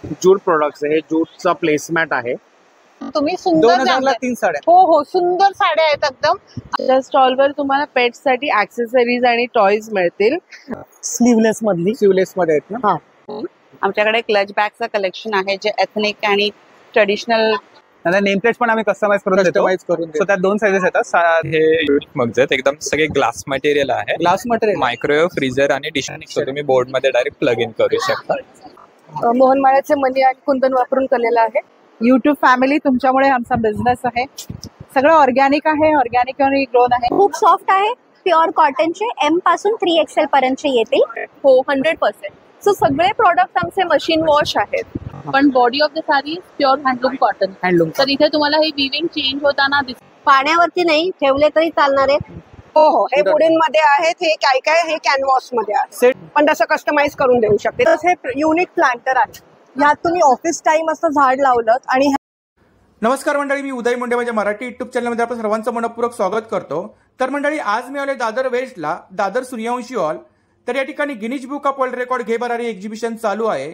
Jute products आहे, हे जूटचा प्लेसमॅट आहे. तुम्ही सुंदर 2000ला 3 साड्या. हो हो, सुंदर साड्या आहेत एकदम. त्या स्टॉलवर तुम्हाला पेट्स साठी ऍक्सेसरीज आणि टॉयज मिळतील. स्लीवलेस मध्ये आहेत ना. आमच्याकडे क्लच बॅगचं कलेक्शन आहे जे एथनिक आणि ट्रेडिशनल. नेम प्लेट्स पण आम्ही कस्टमाइज करून सो त्यात 2 साइजेस येतात. हे मग एकदम सगळे ग्लास मटेरियल आहे. ग्लास मटेरियल, मायक्रोवेव्ह, फ्रीजर आणि डिश. तुम्ही बोर्ड मध्ये डायरेक्ट प्लग इन करू शकता. मोहनमाळ्याचे मणी आणि कुंदन वापरून केलेला आहे. युट्यूब फॅमिली, तुमच्यामुळे आमचा बिझनेस आहे. सगळं ऑर्गॅनिक आहे, ऑर्गॅनिक आणि ग्रोन आहे. खूप सॉफ्ट आहे. प्युअर कॉटनचे M पासून 3XL पर्यंत येतील. हो, 100%. सो सगळे प्रोडक्ट आमचे मशीन वॉश आहेत. पण body of the sari pure handloom cotton. तर इथे तुम्हाला हे विविंग चेंज होताना पाण्यावरती नाही ठेवले तरी चालणार आहे. हो हो, हे वुडन मध्ये आहेत. हे काय हे कॅनव्हास मध्ये आहे, पण तसं कस्टमाइज करून देऊ शकते. हे युनिक प्लांटर आहे. यात तुम्ही ऑफिस टाइम असं झाड लावलं. आणि नमस्कार मंडळी, मी उदय मुंडे. माझ्या मराठी युट्यूब चॅनलमध्ये आपण सर्वांचं मनपूर्वक स्वागत करतो. तर मंडळी, आज मी आलोय दादर वेस्टला, दादर सूर्यवंशी हॉल. तर या ठिकाणी Guinness book of world record घे भरारी एक्झिबिशन चालू आहे.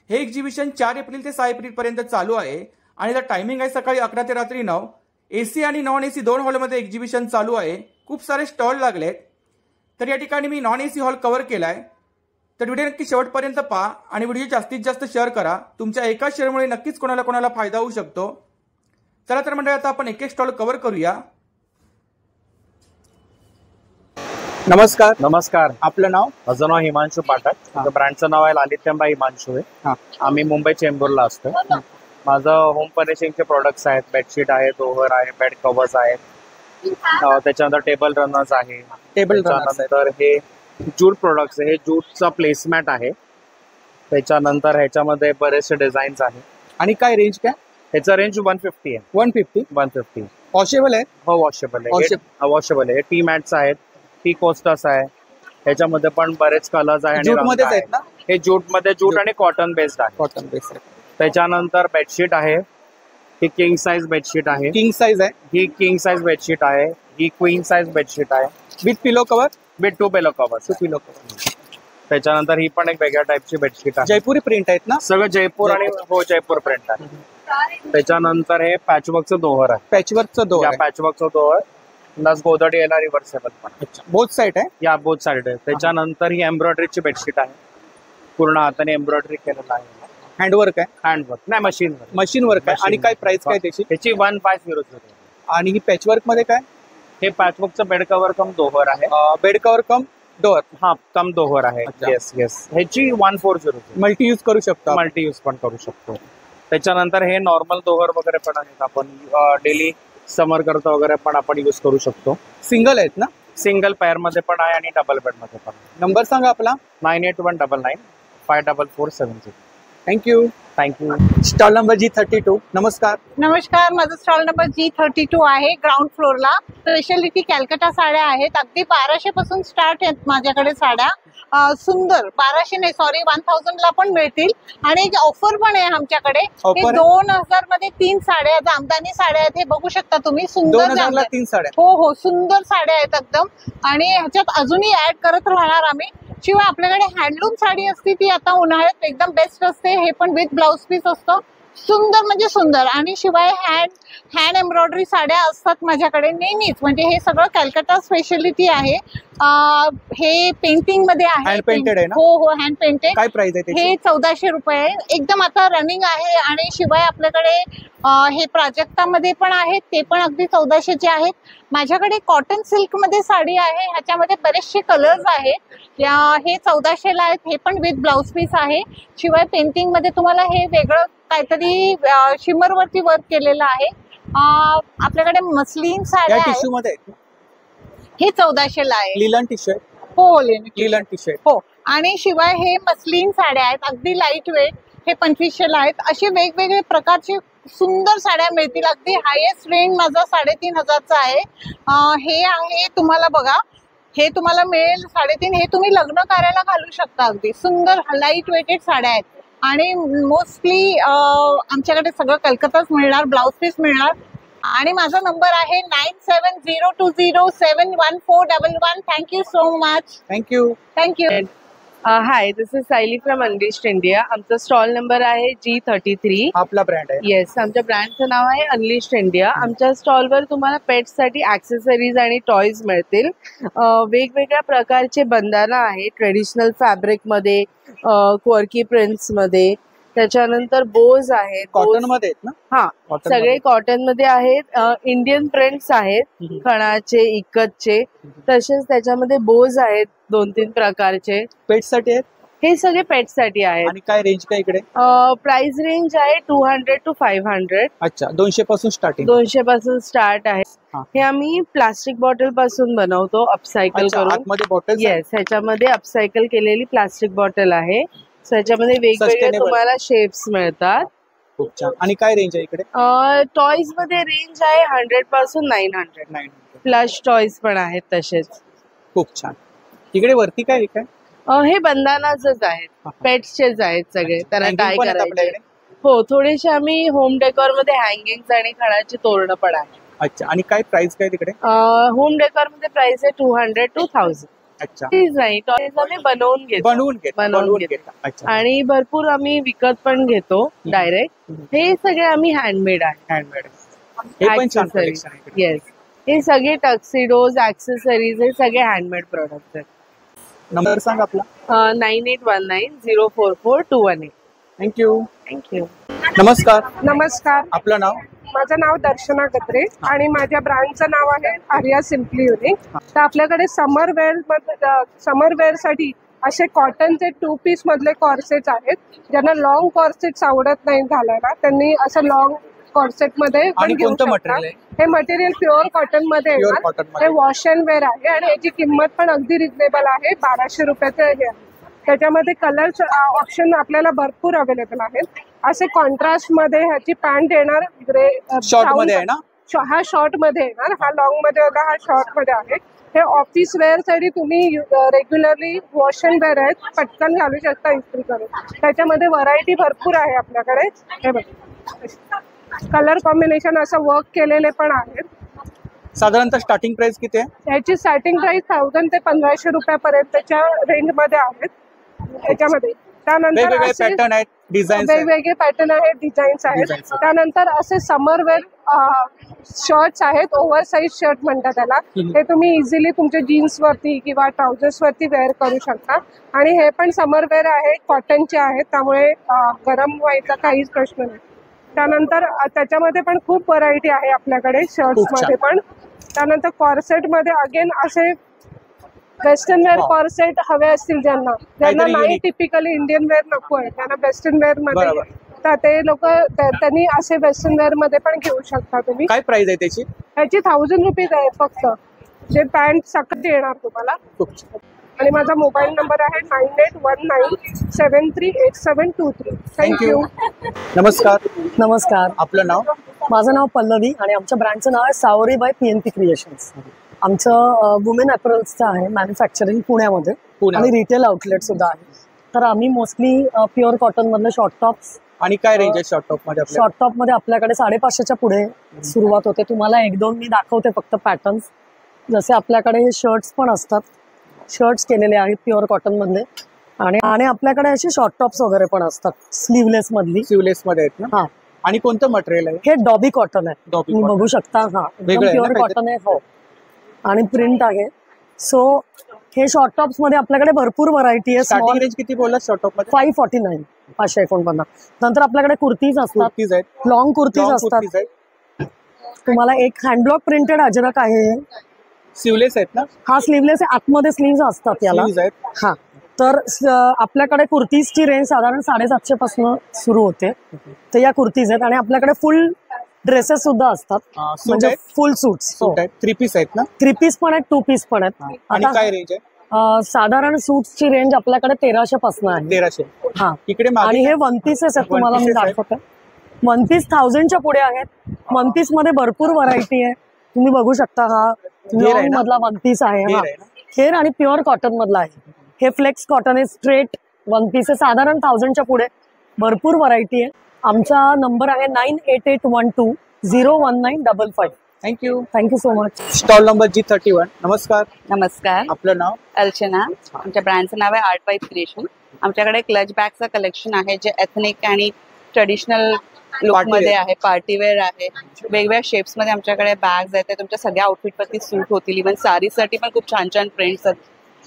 हे एक्झिबिशन 4 एप्रिल ते 6 एप्रिल पर्यंत चालू आहे आणि त्याचा टायमिंग आहे सकाळी 11 ते रात्री 9. AC आणि नॉन AC 2 हॉलमध्ये एक्झिबिशन चालू आहे. खूप सारे स्टॉल लागलेत. तर या ठिकाणी मी नॉन AC हॉल कव्हर केलाय. तर व्हिडिओ नक्की शेवटपर्यंत पहा आणि व्हिडिओ जास्तीत जास्त शेअर करा. तुमच्या एका शेअरमुळे नक्कीच कोणाला फायदा होऊ शकतो. चला तर मंडळी, आता आपण एक स्टॉल कव्हर करूया. नमस्कार. आपलं नाव? माझं नाव हिमांशू पाठक. ब्रँडचं नाव आहे लालित्यंबा हिमांशू आहे. आम्ही मुंबई चेंबूरला असतो. माझं होम फर्निशिंगचे प्रोडक्ट्स आहेत. बेडशीट आहे, दोहर आहे, बेड कव्हर्स आहेत, त्याच्यानंतर टेबल रनर्स आहे. त्याच्यानंतर हे जूट प्रोडक्ट्स आहे, हे जूटचा प्लेसमॅट आहे. त्याच्यानंतर ह्याच्यामध्ये बरेचसे डिझाईन्स आहे. आणि काय रेंज काय? ह्याचा रेंज 150 आहे. 150 वॉशेबल आहे. हो, वॉशेबल आहे. टी मॅट्स आहेत, टी कोस्टर्स आहे. ह्याच्यामध्ये पण बरेच कलर्स आहे. जूटमध्येच आहेत ना? हे जूट आणि कॉटन बेस्ड आहे. त्याच्यानंतर बेडशीट आहे. ही किंग साइज बेडशीट आहे. किंग साइज आहे. ही किंग साइज बेडशीट आहे. ही क्वीन साइज बेडशीट आहे. With pillow cover. With 2 pillow cover. त्याच्यानंतर ही पण एक वेगळ्या टाईपची बेडशीट आहे. जयपुरी प्रिंट आहेत ना? सगळं जयपूर आणि हो, जयपूर प्रिंट आहे. त्याच्यानंतर हे पॅचवर्कचं दोहर आहे. पॅचवर्कचं दोहर प्लस गोदडी याला रिव्हर्सेबल पण. बोथ साइड आहे. या बोथ साइड आहे. त्याच्यानंतर ही एम्ब्रॉयडरीची बेडशीट आहे. पूर्ण हाताने एम्ब्रॉयडरी केलेलं आहे. हँडवर्क आहे. हँडवर्क नाही, मशीन वर्क आहे. आणि काय प्राइस काय त्याची? त्याची 1500. आणि ही पॅचवर्क मध्ये काय? हे पॅचवर्कचं बेड कव्हर कम दोहर आहे. बेड कव्हर कम डोअर. कम दोहर आहे. येस. ह्याची 140. मल्टी यूज करू शकतो. मल्टी यूज पण करू शकतो. त्याच्यानंतर हे नॉर्मल दोहर वगैरे पण आहेत. आपण डेली समर करता वगैरे पण आपण यूज करू शकतो. सिंगल आहेत ना? सिंगल पेअर मध्ये पण आहे आणि डबल बेड मध्ये पण. नंबर सांगा आपला. 981995 5447. थँक्यू. Stall number G32. नमस्कार. माझं स्टॉल नंबर G32 आहे. ग्राउंड फ्लोअरला स्पेशलिटी कॅलकटा साड्या आहेत. अगदी 1200 पासून स्टार्ट आहेत माझ्याकडे साड्या. सुंदर 1200 नाही, सॉरी 1000 ला पण मिळतील. आणि एक ऑफर पण आहे आमच्याकडे. 2000 मध्ये 3 साड्या, जामदानी साड्या आहेत. हे बघू शकता तुम्ही. सुंदर 3 साड्या. हो, सुंदर साड्या आहेत एकदम. आणि ह्याच्यात अजूनही ऍड करत राहणार आम्ही. शिवाय आपल्याकडे हँडलूम साडी असते, ती आता उन्हाळ्यात एकदम बेस्ट असते. हे पण विथ ब्लाउज पीस असतं. सुंदर म्हणजे सुंदर. आणि शिवाय हँड एम्ब्रॉयडरी साड्या असतात माझ्याकडे नेहमीच. म्हणजे हे सगळं कॅलकटा स्पेशलिटी आहे. हे पेंटिंग मध्ये आहे. हँड पेंटेड आहे ना? हो, हँड पेंटेड. काय प्राइस आहे त्याची? हे 1400 रुपये एकदम आता रनिंग आहे. आणि शिवाय आपल्याकडे हे प्राजक्तामध्ये पण आहेत, ते पण अगदी 1400चे आहेत. माझ्याकडे कॉटन सिल्क मध्ये साडी आहे. ह्याच्यामध्ये बरेचसे कलर्स आहेत. हे 1400ला आहेत. हे पण विथ ब्लाउज पीस आहे. शिवाय पेंटिंग मध्ये तुम्हाला हे वेगळं काहीतरी शिमर वरती वर्क केलेलं आहे. आपल्याकडे मस्लिन साड्या आहेत. हे 1400ला आहे. Linen T shirt. हो, लिलन टी शर्ट. हो. आणि शिवाय हे मस्लिन साड्या आहेत, अगदी लाईट वेट. हे 2500ला आहेत. असे वेगवेगळे प्रकारचे सुंदर साड्या मिळतील. अगदी हायेस्ट रेंज माझा 3500चा आहे. हे आहे तुम्हाला बघा, हे तुम्हाला मिळेल 3.5. हे तुम्ही लग्न कार्याला घालू शकता. अगदी सुंदर लाईट वेटेड साड्या आहेत. आणि मोस्टली आमच्याकडे सगळं कलकत्ताच मिळणार, ब्लाउज पीस मिळणार. आणि माझा नंबर आहे 9702071411. Thank you so much. Thank you. Hi, this is Sayali from unlisted India. आमचा स्टॉल नंबर आहे G33. आपला ब्रँड आहे. येस, आमच्या ब्रँडचं नाव आहे अनलिस्ड इंडिया. आमच्या स्टॉलवर तुम्हाला पेट्ससाठी ॲक्सेसरीज आणि टॉयज मिळतील. वेगवेगळ्या प्रकारचे बंदाना आहे, ट्रेडिशनल फॅब्रिकमध्ये, क्वर्की प्रिंट्समध्ये. त्याच्यानंतर बोज आहेत. कॉटन मध्ये आहेत ना? हा, Cotton सगळे मध्ये. कॉटन मध्ये आहेत. इंडियन प्रिंट्स आहेत, खणाचे, इकतचे. तसेच त्याच्यामध्ये बोज आहेत 2-3 प्रकारचे. पेट्ससाठी आहेत. हे सगळे पेट्ससाठी आहेत. आणि काय रेंज काय इकडे? प्राइस रेंज आहे 200 to 500. अच्छा, 200 पासून स्टार्टिंग. 200 पासून स्टार्ट आहे. हा. हे आम्ही प्लास्टिक बॉटल पासून बनवतो, अपसायकल करून. आतमध्ये बॉटल. येस, ह्याच्यामध्ये अपसायकल केलेली प्लास्टिक बॉटल आहे. ह्याच्यामध्ये वेगवेगळे Sustainable. तुम्हाला शेप्स मिळतात. खूप छान. आणि काय रेंज आहे इकडे? टॉयज मध्ये रेंज आहे 100 पासून 900. 900. प्लस टॉयज पण आहेत तसेच. खूप छान. इकडे वरती काय आहे काय? हे बंदानाचेच आहेत, पेट्सचेच आहेत सगळे. त्याला Hanging टाय पण आहेत करायचे. आपल्याकडे? हो, थोडेसे आम्ही होम डेकोर मध्ये हँगिंग्स आणि खणाची तोरणं पण आहे. अच्छा, आणि काय प्राइस काय तिकडे? होम डेकोर मध्ये प्राइस आहे 200 to 1000. अच्छा, प्लीज नाही, टॉयज आम्ही बनवून घेतो. बनवून घेता. अच्छा, आणि भरपूर आम्ही विकत पण घेतो डायरेक्ट. हे सगळे आम्ही हँडमेड आहे. हँडमेड. हे पण छान Accessories. collection आहे इकडे. येस, हे सगळे टक्सिडोज, ऍक्सेसरीज, हे सगळे हँडमेड प्रोडक्ट्स आहेत. नंबर सांग आपला. 9819044218. थँक्यू. थँक्यू. नमस्कार, नमस्कार, आपलं नाव? माझं नाव दर्शना गत्रे आणि माझ्या ब्रँडचं नाव आहे आर्या सिम्पली युनिक. तर आपल्याकडे समर वेअरसाठी असे कॉटनचे 2 पीस मधले कॉर्सेट्स आहेत. ज्यांना लॉंग कॉर्सेट्स आवडत नाही घालायला, त्यांनी असं लॉंग कॉर्सेट मध्ये पण आणि घेऊ कोणतं शकता. मटेरियल आहे? हे मटेरियल प्युअर कॉटन मध्ये Pure येणार. cotton मध्ये. हे वॉश अँड वेअर आहे आणि याची किंमत पण अगदी रिजनेबल आहे. 1200 रुपयाचं हे आहे. त्याच्यामध्ये कलर्स ऑप्शन आपल्याला भरपूर अवेलेबल आहेत. असे कॉन्ट्रास्ट मध्ये ह्याची पॅन्ट येणार, ग्रे शॉर्ट मध्ये आहे ना? हा शॉर्ट मध्ये येणार, हा लॉंग मध्ये होता, हा शॉर्ट मध्ये आहे. हे ऑफिस वेअर साठी तुम्ही रेग्युलरली वॉश अँड वेअर आहेत, पटकन घालू शकता इस्त्री करून. त्याच्यामध्ये व्हरायटी भरपूर आहे आपल्याकडे. हे बघा, कलर कॉम्बिनेशन असं वर्क केलेले पण आहेत. साधारणतः स्टार्टिंग प्राइस किती आहे? ह्याची स्टार्टिंग प्राइस 1000 ते 1500 रुपयापर्यंतच्या रेंज मध्ये आहेत. त्याच्यामध्ये त्यानंतर वेगवेगळे असे पॅटर्न आहेत, डिझाईन्स आहेत. वेगवेगळे पॅटर्न आहेत, डिझाईन्स आहेत. Designs आहेत. त्यानंतर असे समर वेअर शर्ट्स आहेत, ओव्हर साईज शर्ट म्हणतात त्याला. हे तुम्ही इझिली तुमच्या जीन्स वरती किंवा ट्राउझर्स वरती वेअर करू शकता. आणि हे पण समर वेअर आहे, कॉटनचे आहेत, त्यामुळे गरम व्हायचा काहीच प्रश्न नाही. त्यानंतर त्याच्यामध्ये पण खूप व्हरायटी आहे आपल्याकडे शर्ट्स मध्ये पण. त्यानंतर कॉर्सेट मध्ये अगेन असे वेस्टर्न वेअर कॉर्सेट हवे असतील ज्यांना काहीतरी नाही unique. टिपिकली इंडियन वेअर नको आहे, त्यांना वेस्टर्न वेअर मध्ये, बरोबर. तर ते लोक त्यांनी असे वेस्टर्न वेअर मध्ये पण घेऊ शकता तुम्ही. काय प्राइस आहे त्याची? ह्याची 1000 रुपीज आहे फक्त. जे पॅन्ट सकट येणार तुम्हाला. खूप छान. आणि माझा मोबाईल नंबर आहे 9819738723. थँक्यू. नमस्कार, नमस्कार, आपलं नाव? माझं नाव पल्लवी आणि आमच्या ब्रँडचं नाव आहे सावरी बाय PNP क्रिएशन्स. आमचं वुमेन अॅपरल्सचं आहे मॅन्युफॅक्चरिंग पुण्यामध्ये आणि रिटेल आउटलेट सुद्धा आहे. तर आम्ही मोस्टली प्युअर कॉटन मधले शॉर्ट टॉप्स. आणि काय रेंज आहे शॉर्ट टॉप मध्ये? शॉर्ट टॉप मध्ये आपल्याकडे 550च्या पुढे सुरुवात होते. तुम्हाला 1-2 मी दाखवते फक्त पॅटर्न्स. जसे आपल्याकडे हे शर्ट्स पण असतात, शर्ट्स केलेले आहेत प्युअर कॉटन मधले. आणि आपल्याकडे असे शॉर्ट टॉप्स वगैरे पण असतात स्लीवलेस मधली. स्लीवलेस मध्ये आहेत ना? हा. आणि कोणतं मटेरियल आहे? हे डॉबी कॉटन आहे, Dobby तुम्ही cotton. बघू शकता. हा, वेगळं आहे ना प्युअर कॉटन आहे. हो, आणि प्रिंट आहे. सो हे शॉर्ट टॉप्स मध्ये आपल्याकडे भरपूर व्हरायटी आहे. स्टार्टिंग रेंज किती बोलला शॉर्ट टॉप मध्ये? 549, 549. नंतर आपल्याकडे कुर्तीज असतात, कुर्तीज आहेत, लॉंग कुर्तीज असतात. तुम्हाला एक हँडब्लॉक प्रिंटेड अजरक आहे. स्लीवलेस आहेत ना? हा स्लीवलेस आहे, आतमध्ये स्लीव्ज असतात याला. Sleeves आहेत. हा, तर आपल्याकडे कुर्तीजची रेंज साधारण 750 पासून सुरू होते. तर या कुर्तीज आहेत. आणि आपल्याकडे फुल ड्रेसेस सुद्धा असतात, म्हणजे फुल सूट्स. 3 पीस आहेत ना? 3 पीस पण आहेत, 2 पीस पण आहेत. आणि काय रेंज आहे? साधारण सूट्सची रेंज आपल्याकडे 1300 पासून आहे. 1300. हा, इकडे आणि हे 1 पीसेस आहेत, तुम्हाला मी दाखवते. 1 पीस 1000च्या पुढे आहेत. 1 पीस मध्ये भरपूर व्हरायटी आहे, तुम्ही बघू शकता. हा लॉंग मधला 1 पीस आहे. हा, हेअर आणि प्युअर कॉटन मधला आहे. हे फ्लेक्स कॉटन आहे, स्ट्रेट 1 पीस आहे, साधारण 1000च्या पुढे. भरपूर व्हरायटी आहे. आमचा नंबर आहे 9881201955. Thank you thank you so much. Stall number G31. नमस्कार, नमस्कार, आपलं नाव? अर्चना. आमच्या ब्रँडचं नाव आहे आर्ट वाईफ क्रिएशन. आमच्याकडे क्लच बॅगचं कलेक्शन आहे जे एथनिक आणि ट्रेडिशनल लुकमध्ये आहे, पार्टीवेअर आहे. वेगवेगळ्या शेप्समध्ये आमच्याकडे बॅग्स आहेत, ते तुमच्या सगळ्या आउटफिटवरती सूट होतील. इव्हन साडीसाठी पण खूप छान छान प्रिंट्स आहेत,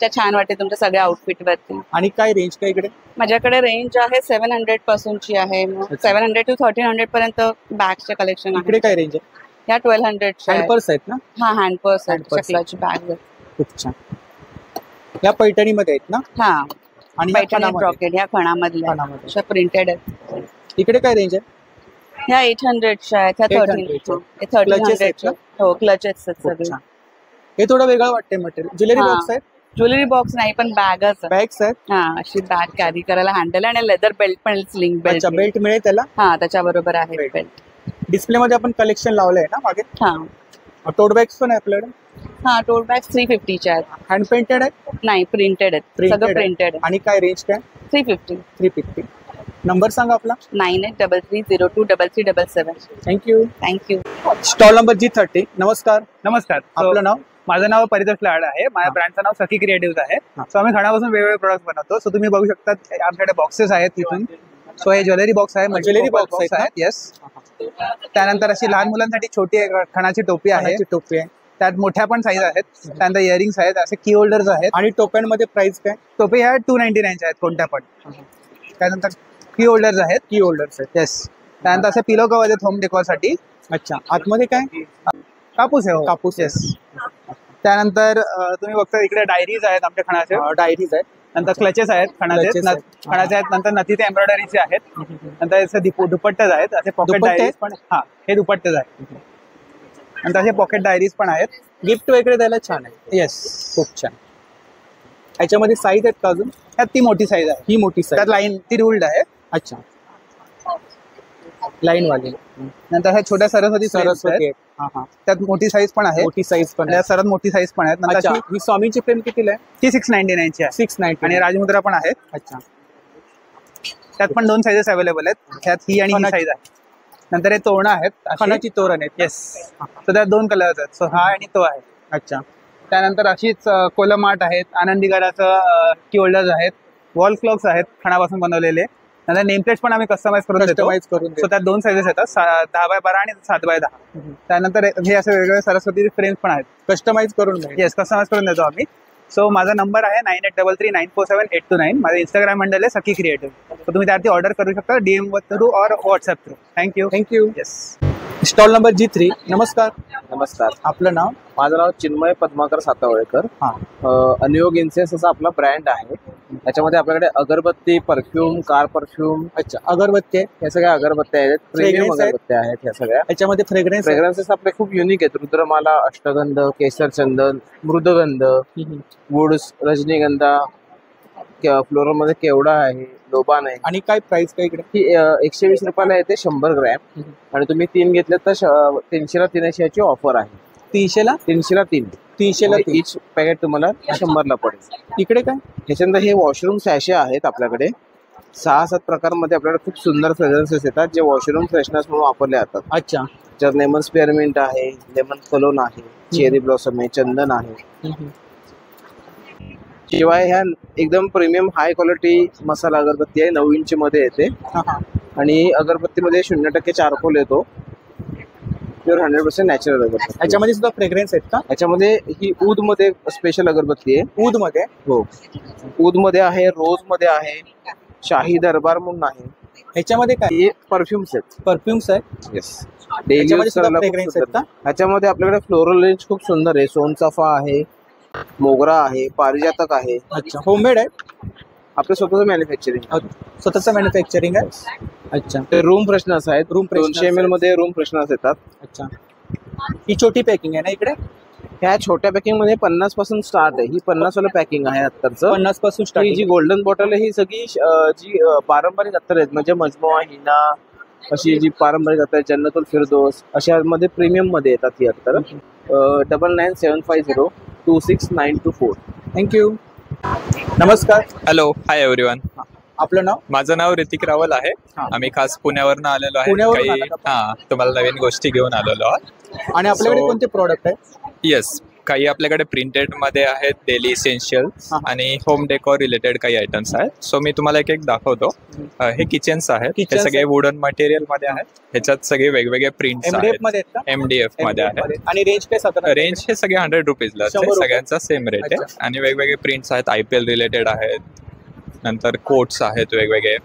त्या छान वाटते तुमच्या सगळ्या आउटफिटवरती. आणि काय रेंज काय इकडे? माझ्याकडे रेंज आहे 700 पासूनची आहे. 700 to 1300 पर्यंत बॅग्सचे कलेक्शन आहे. इकडे काय रेंज आहे? ह्या 1200 हँडपर्स आहेत ना? हा, हँडपर्स आहेत, Handpurse. Clutch bag. खूप छान. या पैठणीमध्ये आहेत ना? हा, आणि पैठणी ब्रॉकेट ह्या खणामधल्या अशा प्रिंटेड आहेत. इकडे काय रेंज आहे? ह्या 800च्या आहेत, ह्या 1300. हो, क्लचेस आहेत सगळे. हे थोडं वेगळं वाटतंय मटेरियल. ज्वेलरी बॉक्स आहेत? ज्वेलरी बॉक्स नाही, पण बॅगच. बॅग्स आहेत? हा, अशी बॅग कॅरी करायला हँडल आणि लेदर बेल्ट पण, स्लिंग बेल्ट. बेल्ट मिळेल त्याला? हा, त्याच्याबरोबर आहे बेल्ट. डिस्प्ले मध्ये आपण कलेक्शन लावलंय ना मागे? हा, टोट बॅग्स पण आहे आपल्याकडे? हा, टोट बॅग 350च्या आहेत. हँड पेंटेड आहे? नाही, प्रिंटेड आहेत, सगळं प्रिंटेड. आणि काय रेंज काय? 350. नंबर सांगा आपला. 9833023377. थँक्यू. Stall number G30. नमस्कार. नमस्कार, आपलं नाव? माझं नाव परितोष लाड आहे. माझ्या ब्रँडचं नाव सखी क्रिएटिव्ह आहे. सो आम्ही खणापासून वेगवेगळे प्रोडक्ट बनवतो. सो तुम्ही बघू शकता आमच्याकडे बॉक्सेस आहेत तिथून. सो हे ज्वेलरी बॉक्स आहे, ज्वेलरी बॉक्स आहेत. येस. त्यानंतर अशी लहान मुलांसाठी छोटी खणाची टोपी आहे. त्यात मोठ्या पण साईज आहेत. त्यानंतर इयरिंग्स आहेत, असे की होल्डर्स आहेत. आणि टोप्यांमध्ये प्राइस काय? टोपी ह्या 299 आहेत कोणत्या पण. त्यानंतर की होल्डर्स आहेत. येस. त्यानंतर असे पिलो कव्हर आहेत होम डेकोरसाठी. अच्छा, आतमध्ये काय? कापूस आहे. कापूस. येस. त्यानंतर तुम्ही बघता इकडे डायरीज आहेत आमच्या खणाचे. डायरीज आहेत. नंतर क्लचेस आहेत खणाचे. नंतर नथीचे एम्ब्रॉयडरीचे आहेत. नंतर दुपट्टेज आहेत, असे पॉकेट डायरीज पण. हा, हे दुपट्टेज आहेत. नंतर असे पॉकेट डायरीज पण आहेत. गिफ्ट वगैरे द्यायला छान आहे. येस, खूप छान. याच्यामध्ये साईज आहेत का अजून? त्यात ती मोठी साईज आहे. ही मोठी साईज. त्यात लाईन ती रुल्ड आहे. अच्छा, लाईन वाली. नंतर ह्या छोट्या सरस्वती आहेत. त्यात मोठी साईज पण आहे. मोठी साईज पण आहे. सर्वात मोठी साईज पण आहेत. नंतर ही स्वामीची फ्रेम कितीला आहे? ती 699 ची आहे. 690. आणि राजमुद्रा पण आहेत. अच्छा, त्यात पण 2 साईजेस अवेलेबल आहेत. त्यात ही आणि ही साईज आहे. नंतर हे तोरणं आहेत, खणाची तोरण आहेत. येस. तर त्यात 2 कलर्स आहेत. सो हा आणि तो आहे. अच्छा. त्यानंतर अशीच कोलम आर्ट आहेत, आनंदीगराचं की होल्डर्स आहेत, वॉल क्लॉक्स आहेत खणापासून बनवलेले. नंतर नेमप्लेट्स पण आम्ही कस्टमाइज करून देतो. सो त्यात 2 साईजेस येतात, 10x12 आणि 7x10. त्यानंतर हे असे वेगवेगळे सरस्वती फ्रेम्स पण आहेत. कस्टमाइज करून? येस, कस्टमाइज करून देतो आम्ही. सो माझा नंबर आहे 9833947829. माझं इंस्टाग्राम हँडल आहे सखी क्रिएटिव्ह. तर तुम्ही त्यावरती ऑर्डर करू शकता DM थ्रू और WhatsApp through. Thank you. Yes. Stall number G3. नमस्कार. नमस्कार. आपलं नाव? माझं नाव चिन्मय पद्माकर सातावळेकर. अनुयोग इन्सेन्स असा आपला ब्रँड आहे. त्याच्यामध्ये आपल्याकडे अगरबत्ती, परफ्यूम, कार परफ्यूम. अच्छा, अगरबत्ती या सगळ्या अगरबत्त्या आहेत. प्रीमियम अगरबत्त्या आहेत ह्या सगळ्या. याच्यामध्ये फ्रेग्रन्सेस आपले खूप युनिक आहेत. रुद्रमाला, अष्टगंध, केसर चंदन, मृदगंध, वुड्स, रजनीगंधा, फ्लोरल मध्ये केवडा आहे, लोबान आहे. आणि काय प्राइस काय इकडे? ही 120 रुपयाला येते 100 ग्रॅम. आणि तुम्ही 3 घेतले तर 300ला 3 याची ऑफर आहे. 300ला 300 इच पॅकेट तुम्हाला 100ला पडेल. इकडे काय? ह्याच्यानंतर हे वॉशरूम सॅशे आहेत आपल्याकडे. 6-7 प्रकारमध्ये आपल्याकडे खूप सुंदर फ्रेग्रन्सेस येतात जे वॉशरूम फ्रेशनर्स म्हणून वापरले जातात. अच्छा. ज्यात लेमन स्पेअरमिंट आहे, लेमन कलोन आहे, चेरी ब्लॉसम आहे, चंदन आहे. शिवाय ह्या एकदम प्रीमियम हाय क्वालिटी मसाला अगरबत्ती आहे. 9 इंच मध्ये येते. आणि अगरबत्तीमध्ये 0% चारकोल येतो. प्युअर 100% नॅचरल अगरबत्ती. याच्यामध्ये सुद्धा फ्रेग्रन्स आहेत का? याच्यामध्ये ही ऊद मध्ये स्पेशल अगरबत्ती आहे. ऊद मध्ये? हो, ऊद मध्ये आहे, रोज मध्ये आहे, शाही दरबार म्हणून आहे. ह्याच्यामध्ये काय? परफ्युम्स आहेत. परफ्युम्स आहेत. येस. ह्याच्यामध्ये आपल्याकडे फ्लोरल रेंज खूप सुंदर आहे. सोनचाफा आहे, मोगरा आहे, पारिजातक आहे. अच्छा, होममेड आहे? आपलं स्वतःचं मॅन्युफॅक्चरिंग. स्वतःचं मॅन्युफॅक्चरिंग आहे. अच्छा. ते रूम फ्रेशनर्स आहेत. 200 ml मध्ये रूम फ्रेशनर्स येतात. अच्छा. ही छोटी पॅकिंग आहे ना इकडे? ह्या छोट्या पॅकिंग मध्ये 50 पासून स्टार्ट आहे. ही 50 वाला पॅकिंग आहे अत्तरचं. 50 पासून स्टार्ट. जी गोल्डन बॉटल आहे ही सगळी जी पारंपरिक अत्तर आहेत, म्हणजे मजमुआ, हिना, अशी जी पारंपरिक अत्तर, जन्नतुल फिरदोस, अशा मध्ये प्रीमियम मध्ये येतात ही अत्तर. 9975026924. थँक्यू. नमस्कार. Hello, hi everyone. आपलं नाव? माझं नाव ऋतिक रावल आहे. आम्ही खास पुण्यावरून आलेलो आहे. काही तुम्हाला नवीन गोष्टी घेऊन आलेलो आहोत. आणि आपल्याकडे So- कोणते प्रॉडक्ट आहे? येस, काही आपल्याकडे प्रिंटेड मध्ये आहेत, डेली इसेन्शियल्स आणि होम डेकोर रिलेटेड काही आयटम्स आहेत. सो मी तुम्हाला एक एक दाखवतो. हे किचन्स आहेत, हे Kitchens सगळे आहेत. वुडन मटेरियल मध्ये आहेत. ह्याच्यात सगळे वेगवेगळे प्रिंट्स MDF आहेत. मध्ये आहेत का? MDF मध्ये MDF आहेत. मध्ये. आणि रेंज काय साधारण? रेंज हे सगळे 100 रुपीजला 100 रुपये. सगळ्यांचा सेम रेट आहे. अच्छा. आणि वेगवेगळे प्रिंट्स आहेत, IPL रिलेटेड आहेत, नंतर कोट्स आहेत वेगवेगळे,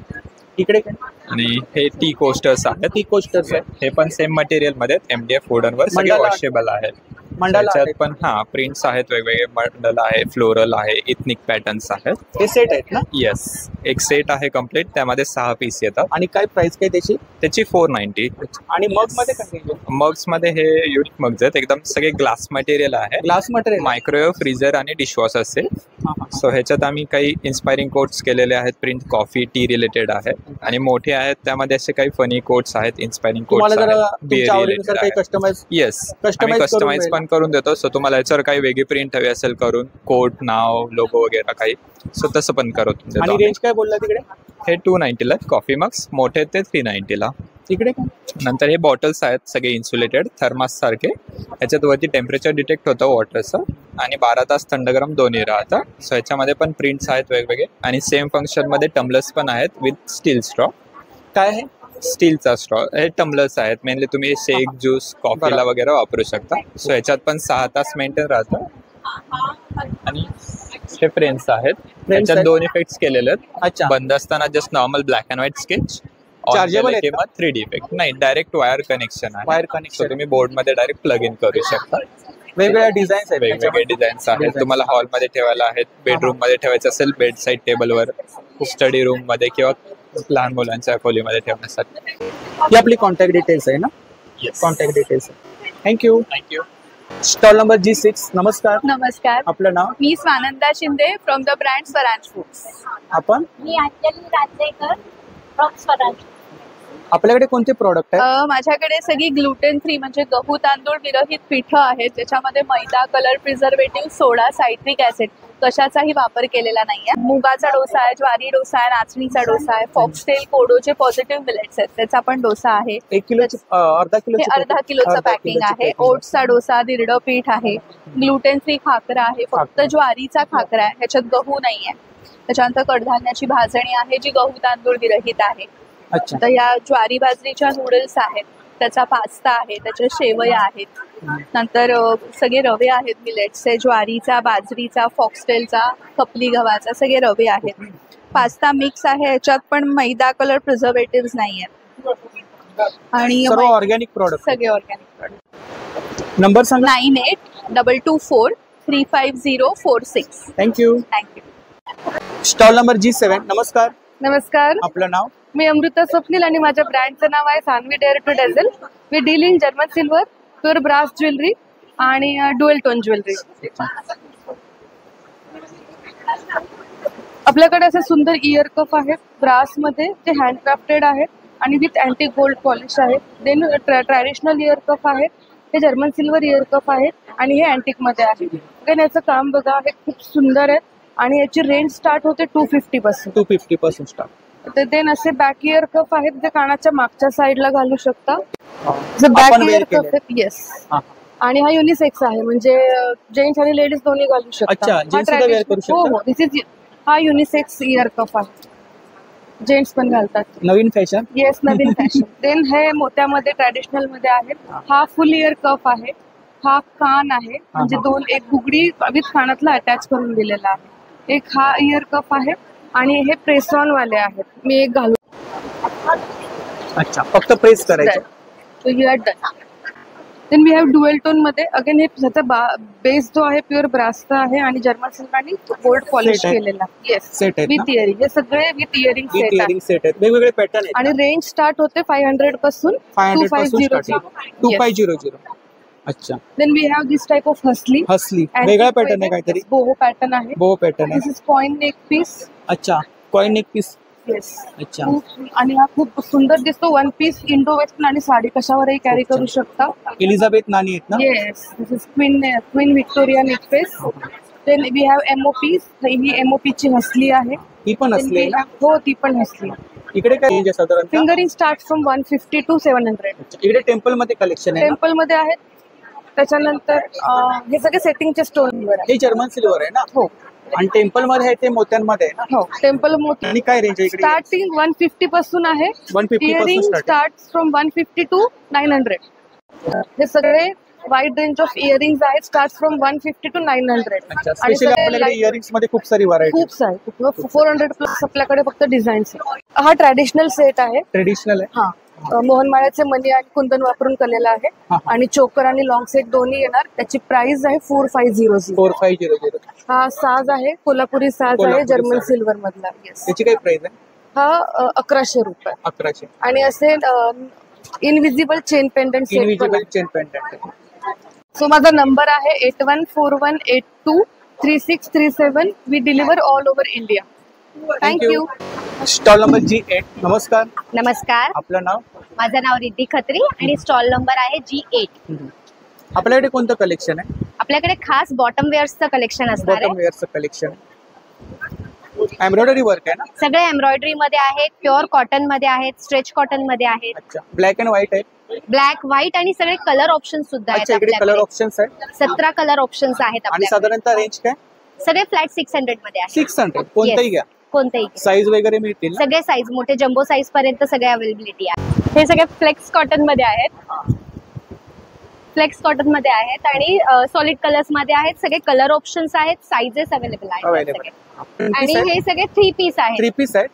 इकडे काय? आणि हे टी कोस्टर्स आहेत. टी कोस्टर्स आहे. हे पण सेम मटेरियल मध्ये MDF वुडन वर सगळे मंडाला- वॉशेबल आहेत. मंडाला त्याच्यात पण प्रिंट्स आहेत वेगवेगळे, मंडला आहे, फ्लोरल आहे, इथनिक पॅटर्न्स आहेत. हे सेट आहेत ना? येस, एक सेट आहे कम्प्लीट, त्यामध्ये 6 पीस येतात. आणि काय प्राइस काय त्याची 490. आणि मग मध्ये काय? मग्स मध्ये हे युनिक मग्स आहेत, एकदम सगळे ग्लास मटेरियल आहे. Glass material. मायक्रोवेव्ह, फ्रीजर आणि डिशवॉश असेल. सो ह्याच्यात आम्ही काही इन्स्पायरिंग कोट्स केलेले आहेत, प्रिंट कॉफी टी रिलेटेड आहे. आणि मोठे आहेत त्यामध्ये असे काही फनी कोट्स आहेत, इन्स्पायरिंग कोट्स तुम्हाला जरा आहेत, तुमच्या आवडीनुसार काही कस्टमाइज येस, आम्ही कस्टमाइज पण करून देतो. सो तुम्हाला याच्यावर काही वेगळी प्रिंट हवी असेल करून, कोट, नाव, लोगो वगैरे काही, सो तसं पण करून देतो. आणि आम्ही. रेंज काय बोलला तिकडे? हे 290 ला कॉफी मग्स, मोठे ते 390 ला. तिकडे काय? नंतर हे बॉटल्स आहेत सगळे इन्सुलेटेड थर्मास सारखे. ह्याच्यात वरती टेम्परेचर डिटेक्ट होतं वॉटरचं आणि 12 तास थंड गरम दोन्ही राहतं. सो ह्याच्यामध्ये पण प्रिंट्स आहेत वेगवेगळे. आणि सेम फंक्शन मध्ये टम्बलर्स पण आहेत विथ स्टील स्ट्रॉ. काय आहे? स्टीलचा स्ट्रॉ. हे टम्बलर्स आहेत, मेनली तुम्ही शेक, ज्यूस, कॉफीला वगैरे वापरू शकता. सो ह्याच्यात पण 6 तास मेंटेन राहतं. आणि हे फ्रेम्स आहेत, ह्याच्यात आहेत. 2 इफेक्ट्स केलेले आहेत. अच्छा. बंद असताना just normal black and white sketch, Chargeable आहेत किंवा 3D इफेक्ट. नाही, डायरेक्ट वायर कनेक्शन आहे. Wire So connection. तुम्ही बोर्ड मध्ये डायरेक्ट प्लग इन करू शकता. वेगवेगळ्या डिझाईन्स आहेत. वेगवेगळे डिझाईन्स आहेत. तुम्हाला हॉलमध्ये ठेवायला आहेत, बेडरूम मध्ये ठेवायचं असेल, बेड साईड टेबलवर, स्टडी रूम मध्ये किंवा लहान मुलांच्या खोलीमध्ये ठेवण्यासाठी. ही आपली कॉन्टॅक्ट डिटेल्स आहे ना? Contact details. Thank you. Thank you. Stall number G6. नमस्कार. नमस्कार, आपलं नाव? मी Swananda Shinde from the brand Swaraj foods. आपण? मी अंजली राजेकर फ्रॉम स्वराज. आपल्याकडे कोणते प्रॉडक्ट आहे? माझ्याकडे सगळी ग्लुटेन फ्री म्हणजे गहू तांदूळ विरहित पीठ आहेत, ज्याच्यामध्ये मैदा, कलर प्रिझर्वेटिव्ह, सोडा, सायट्रिक ऍसिड कशाचाही वापर केलेला नाहीये. मुगाचा डोसा आहे, ज्वारी डोसा आहे, नाचणीचा डोसा आहे, फॉक्सटेल, कोडोचे पॉझिटिव्ह मिलेट्स आहेत, त्याचा पण डोसा आहे. 1 किलोची अर्धा किलो? हे अर्धा किलोचं पॅकिंग आहे. ओट्सचा डोसा, दिरडं पीठ आहे, ग्लुटेन फ्री खाकरा आहे, फक्त ज्वारीचा खाकरा आहे, ह्याच्यात गहू नाहीये. त्याच्यानंतर कडधान्याची भाजणी आहे जी गहू तांदूळ विरहित आहे. अच्छा. तर या ज्वारी बाजरीच्या नूडल्स आहेत, त्याचा पास्ता आहे, त्याच्या शेवया आहेत. नंतर सगळे रवे आहेत मिलेट्सचे, ज्वारीचा, बाजरीचा, फॉक्सटेलचा, खपली गव्हाचा, सगळे रवे आहेत. पास्ता मिक्स आहे, याच्यात पण मैदा, कलर प्रिझर्वेटिव्ह नाही आहेत. आणि सर्व ऑर्गॅनिक प्रॉडक्ट. सगळे ऑर्गॅनिक प्रोडक्ट. नंबर सांगा. 9822435046. Thank you. Thank you. Stall number G7. नमस्कार. नमस्कार, आपलं नाव? मी अमृता स्वप्नील आणि माझ्या ब्रँडचं नाव आहे Sanvi dare to dazzle. We deal in German silver, pure brass jewellery आणि डुएल टोन ज्वेलरी. आपल्याकडे असे सुंदर इयर कप आहेत ब्रासमध्ये, जे हँडक्राफ्टेड आहेत आणि विथ अँटी गोल्ड पॉलिश आहेत. देन ट्रॅडिशनल इयर कप आहेत, हे जर्मन सिल्वर इयर कप आहेत आणि हे अँटिकमध्ये आहे. देन याचं काम बघा, हे खूप सुंदर आहे आणि याची रेंज स्टार्ट होते 250 पासून. 250 स्टार्ट. तर देन असे बॅक इयर कप आहेत जे कानाच्या मागच्या साईडला घालू शकता. आपण बॅक wear इयर कप केले. आहेत. येस. आणि हा युनिसेक्स आहे, म्हणजे जेंट्स आणि लेडीज दोन्ही घालू अच्छा, शकता. gents सुद्धा wear करू शकता? हो, दिस इज हा युनिसेक्स इयर कप आहे, जेंट्स पण घालतात. नवीन फॅशन. येस, नवीन फॅशन. देन हे मोत्यामध्ये ट्रॅडिशनल मध्ये आहेत. हा फुल इयर कप आहे, हा कान आहे, म्हणजे एक बुगडी विथ कानातला अटॅच करून दिलेला आहे. एक हा इयर कप आहे आणि हे प्रेस ऑन वाले आहेत. मी एक घालू. अच्छा, फक्त प्रेस करायचं. So you are done. Then we have dual tone मध्ये अगेन हे त्याचा बेस जो आहे प्युअर ब्रासचा आहे आणि जर्मन सिल्क आणि गोल्ड पॉलिश Set आहे. केलेला. येस, सेट आहेत विथ इयरिंग. हे सगळे विथ इयरिंग सेट आहे इयरिंग सेट आहेत, वेगवेगळे पॅटर्न आहेत. आणि रेंज स्टार्ट होते 500 पासून 500 पासून 2500. अच्छा. Then we have this type of हसली. हसली वेगळा पॅटर्न आहे काहीतरी. बोहो पॅटर्न आहे. बोहो पॅटर्न आहे. This is coin neck piece. अच्छा, कॉइन नेक पीस. येस. अच्छा. आणि हा खूप सुंदर दिसतो. वन पीस इंडो वेस्टर्न आणि साडी कशावरही कॅरी करू शकता. एलिझाबेथ नानी आहेत ना? Yes, this is queen Victoria neck piece. Then we have MOPs. ही एमओपी ची हसली आहे. ही पण हसली आहे ना? हो, ती पण हसली. इकडे काय रेंज आहे साधारण? Fingering start from 150 to 700. इकडे टेम्पल मध्ये कलेक्शन आहे. टेम्पल मध्ये आहेत त्याच्यानंतर हे सगळे सेटिंगचे स्टोन हे जर्मन सिल्वर आहे ना? हो. आणि टेम्पल मध्ये आहे ते मोत्यांमध्ये आहे ना? हो, टेम्पल मोती. आणि काय रेंज आहे इकडे? स्टार्टिंग 150 पासून आहे. 150 पासून स्टार्ट फ्रॉम 150 टू 900. हे सगळे वाईड रेंज ऑफ इयरिंग्स आहेत. Start from 150 to 900. स्पेशली आपल्याकडे इयरिंग्स मध्ये खूप सारी व्हरायटी. खूप सारे 400 प्लस आपल्याकडे फक्त डिझाईन्स आहे. हा ट्रॅडिशनल सेट आहे. ट्रेडिशनल आहे. हा, मोहनमाळ्याचे मणी आणि कुंदन वापरून केलेला आहे. आणि चोकर आणि लॉंग सेट दोन्ही येणार. त्याची प्राइस आहे 4500. 4500. हा साज आहे, कोल्हापुरी साज आहे, जर्मन सिल्वर मधला. त्याची काय प्राइस आहे? हा 1100 रुपये. 1100. आणि असे invisible chain pendant set. Invisible chain pendant. So माझा नंबर आहे 8141823637. We deliver all over India. Thank you. Stall number G8. नमस्कार. नमस्कार. आपलं नाव? माझं नाव रिद्धी खत्री आणि स्टॉल नंबर आहे G8. आपल्याकडे कोणतं कलेक्शन आहे? आपल्याकडे खास बॉटम वेअर्सचं कलेक्शन असणार आहे. बॉटम वेअरचं कलेक्शन. एम्ब्रॉयडरी वर्क आहे ना? सगळे एम्ब्रॉयडरी मध्ये आहेत, प्युअर कॉटन मध्ये आहेत, स्ट्रेच कॉटन मध्ये आहेत. अच्छा. ब्लॅक अँड व्हाईट आहे? ब्लॅक, व्हाईट आणि सगळे कलर ऑप्शन सुद्धा आहेत. इकडे कलर ऑप्शन्स आहेत. 17 कलर ऑप्शन्स आहेत. आणि साधारणतः रेंज काय? सगळे फ्लॅट 600 मध्ये आहेत. 600. कोणताही घ्या. कोणतेही. साईज वगैरे मिळतील? सगळे साईज, मोठे जम्बो साईज पर्यंत सगळे अवेलेबिलिटी आहे. हे सगळे फ्लेक्स कॉटन मध्ये आहेत. फ्लेक्स कॉटन मध्ये आहेत आणि सॉलिड कलर्स मध्ये आहेत. सगळे कलर ऑप्शन्स आहेत, साईजेस अवेलेबल आहेत. आणि हे सगळे 3 पीस आहेत. 3 पीस आहेत.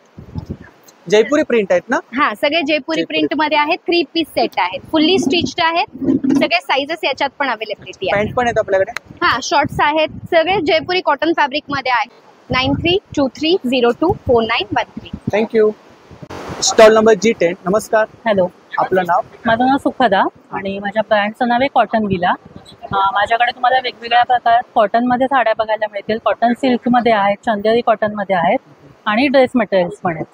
जयपुरी प्रिंट आहेत ना? हा, सगळे जयपुरी प्रिंट मध्ये आहेत. 3 पीस सेट आहेत, फुल्ली स्टिच्ड आहेत. सगळे साईजेस याच्यात पण अवेलेबिलिटी आहे. पॅन्ट पण आहेत आपल्याकडे. हा, शॉर्ट्स आहेत. सगळे जयपुरी कॉटन फॅब्रिक मध्ये आहेत. 9323024913. थँक्यू. Stall number G10. नमस्कार. हॅलो. आपलं नाव? माझं नाव सुखदा आणि माझ्या ब्रँडचं नाव आहे कॉटन विला. माझ्याकडे तुम्हाला वेगवेगळ्या प्रकारात कॉटनमध्ये साड्या बघायला मिळतील. कॉटन सिल्कमध्ये आहेत, चंदेरी कॉटनमध्ये आहेत आणि ड्रेस मटेरियल्स पण आहेत.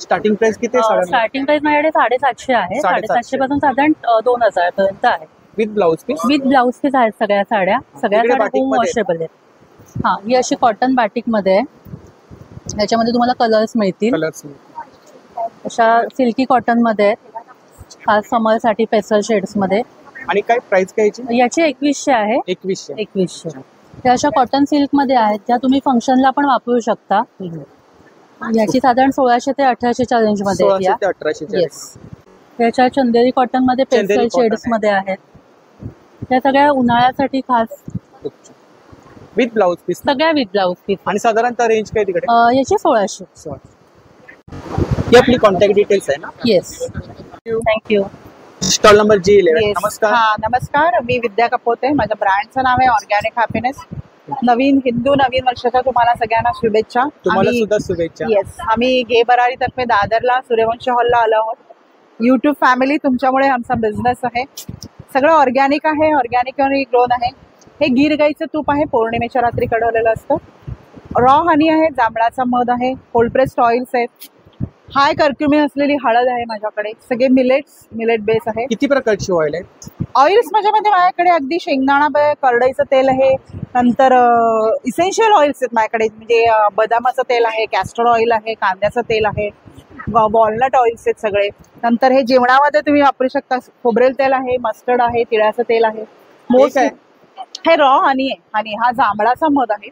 स्टार्टिंग प्राइस किती आहे? स्टार्टिंग प्राइस माझ्याकडे 750 आहे. 750 पासून साधारण 2000 पर्यंत आहे. With blouse piece? With blouse piece आहेत सगळ्या साड्या. सगळ्या साड्या होम वॉशेबल आहेत. हा, ही अशी कॉटन बाटिक मध्ये आहे. याच्यामध्ये तुम्हाला कलर्स मिळतील. अशा सिल्की कॉटन मध्ये आहेत, खास समर साठी पेस्टल शेड्स मध्ये. आणि काय प्राइस काय याची 2100 आहे. 2100. त्या अशा कॉटन सिल्क मध्ये आहेत, ज्या तुम्ही फंक्शनला पण वापरू शकता. याची साधारण 1600 ते 1800च्या रेंज मध्ये. त्याच्या चंदेरी कॉटन मध्ये पेस्टल शेड्स मध्ये आहेत. त्या सगळ्या उन्हाळ्यासाठी खास. With blouse piece? सगळ्या विथ ब्लाउज पीस. आणि साधारणतः रेंज काय तिकडे? याची 1600. ही आपली कॉन्टॅक्ट डिटेल्स आहे ना? Yes. Thank you. Stall number G11. नमस्कार. नमस्कार. मी विद्या कपोते. माझ्या ब्रँडचं नाव आहे ऑर्गॅनिक हॅपीनेस. हिंदू नवीन वर्षाच्या तुम्हाला सगळ्यांना शुभेच्छा. तुम्हाला सुद्धा शुभेच्छा. येस, आम्ही गे बरारी तर्फे दादरला सूर्यवंशी हॉलला आलो आहोत. युट्यूब फॅमिली तुमच्यामुळे आमचा बिझनेस आहे. सगळं ऑर्गॅनिक आहे, ऑर्गॅनिक आणि ग्रोन आहे. हे गीर गाईचं तूप आहे, पौर्णिमेच्या रात्री कडवलेलं असतं. रॉ हनी आहे, जांभळाचा मध आहे, कोल्ड प्रेस्ड ऑइल्स आहेत. हाय कर्क्युमिन असलेली हळद आहे माझ्याकडे. सगळे मिलेट बेस आहे. किती प्रकारची ऑइल आहे? ऑइल्स माझ्याकडे अगदी शेंगदाणा, करडईचं तेल आहे. नंतर इसेन्शियल ऑइल्स आहेत माझ्याकडे, म्हणजे बदामाचं तेल आहे, कॅस्टर ऑइल आहे, कांद्याचं तेल आहे, वॉलनट ऑइल्स आहेत सगळे. नंतर हे जेवणामध्ये तुम्ही वापरू शकता. खोबरेल तेल आहे, मस्टर्ड आहे, तिळाचं तेल आहे. हे रॉ हनी आहे. हनी हा जांभळाचा मध आहे.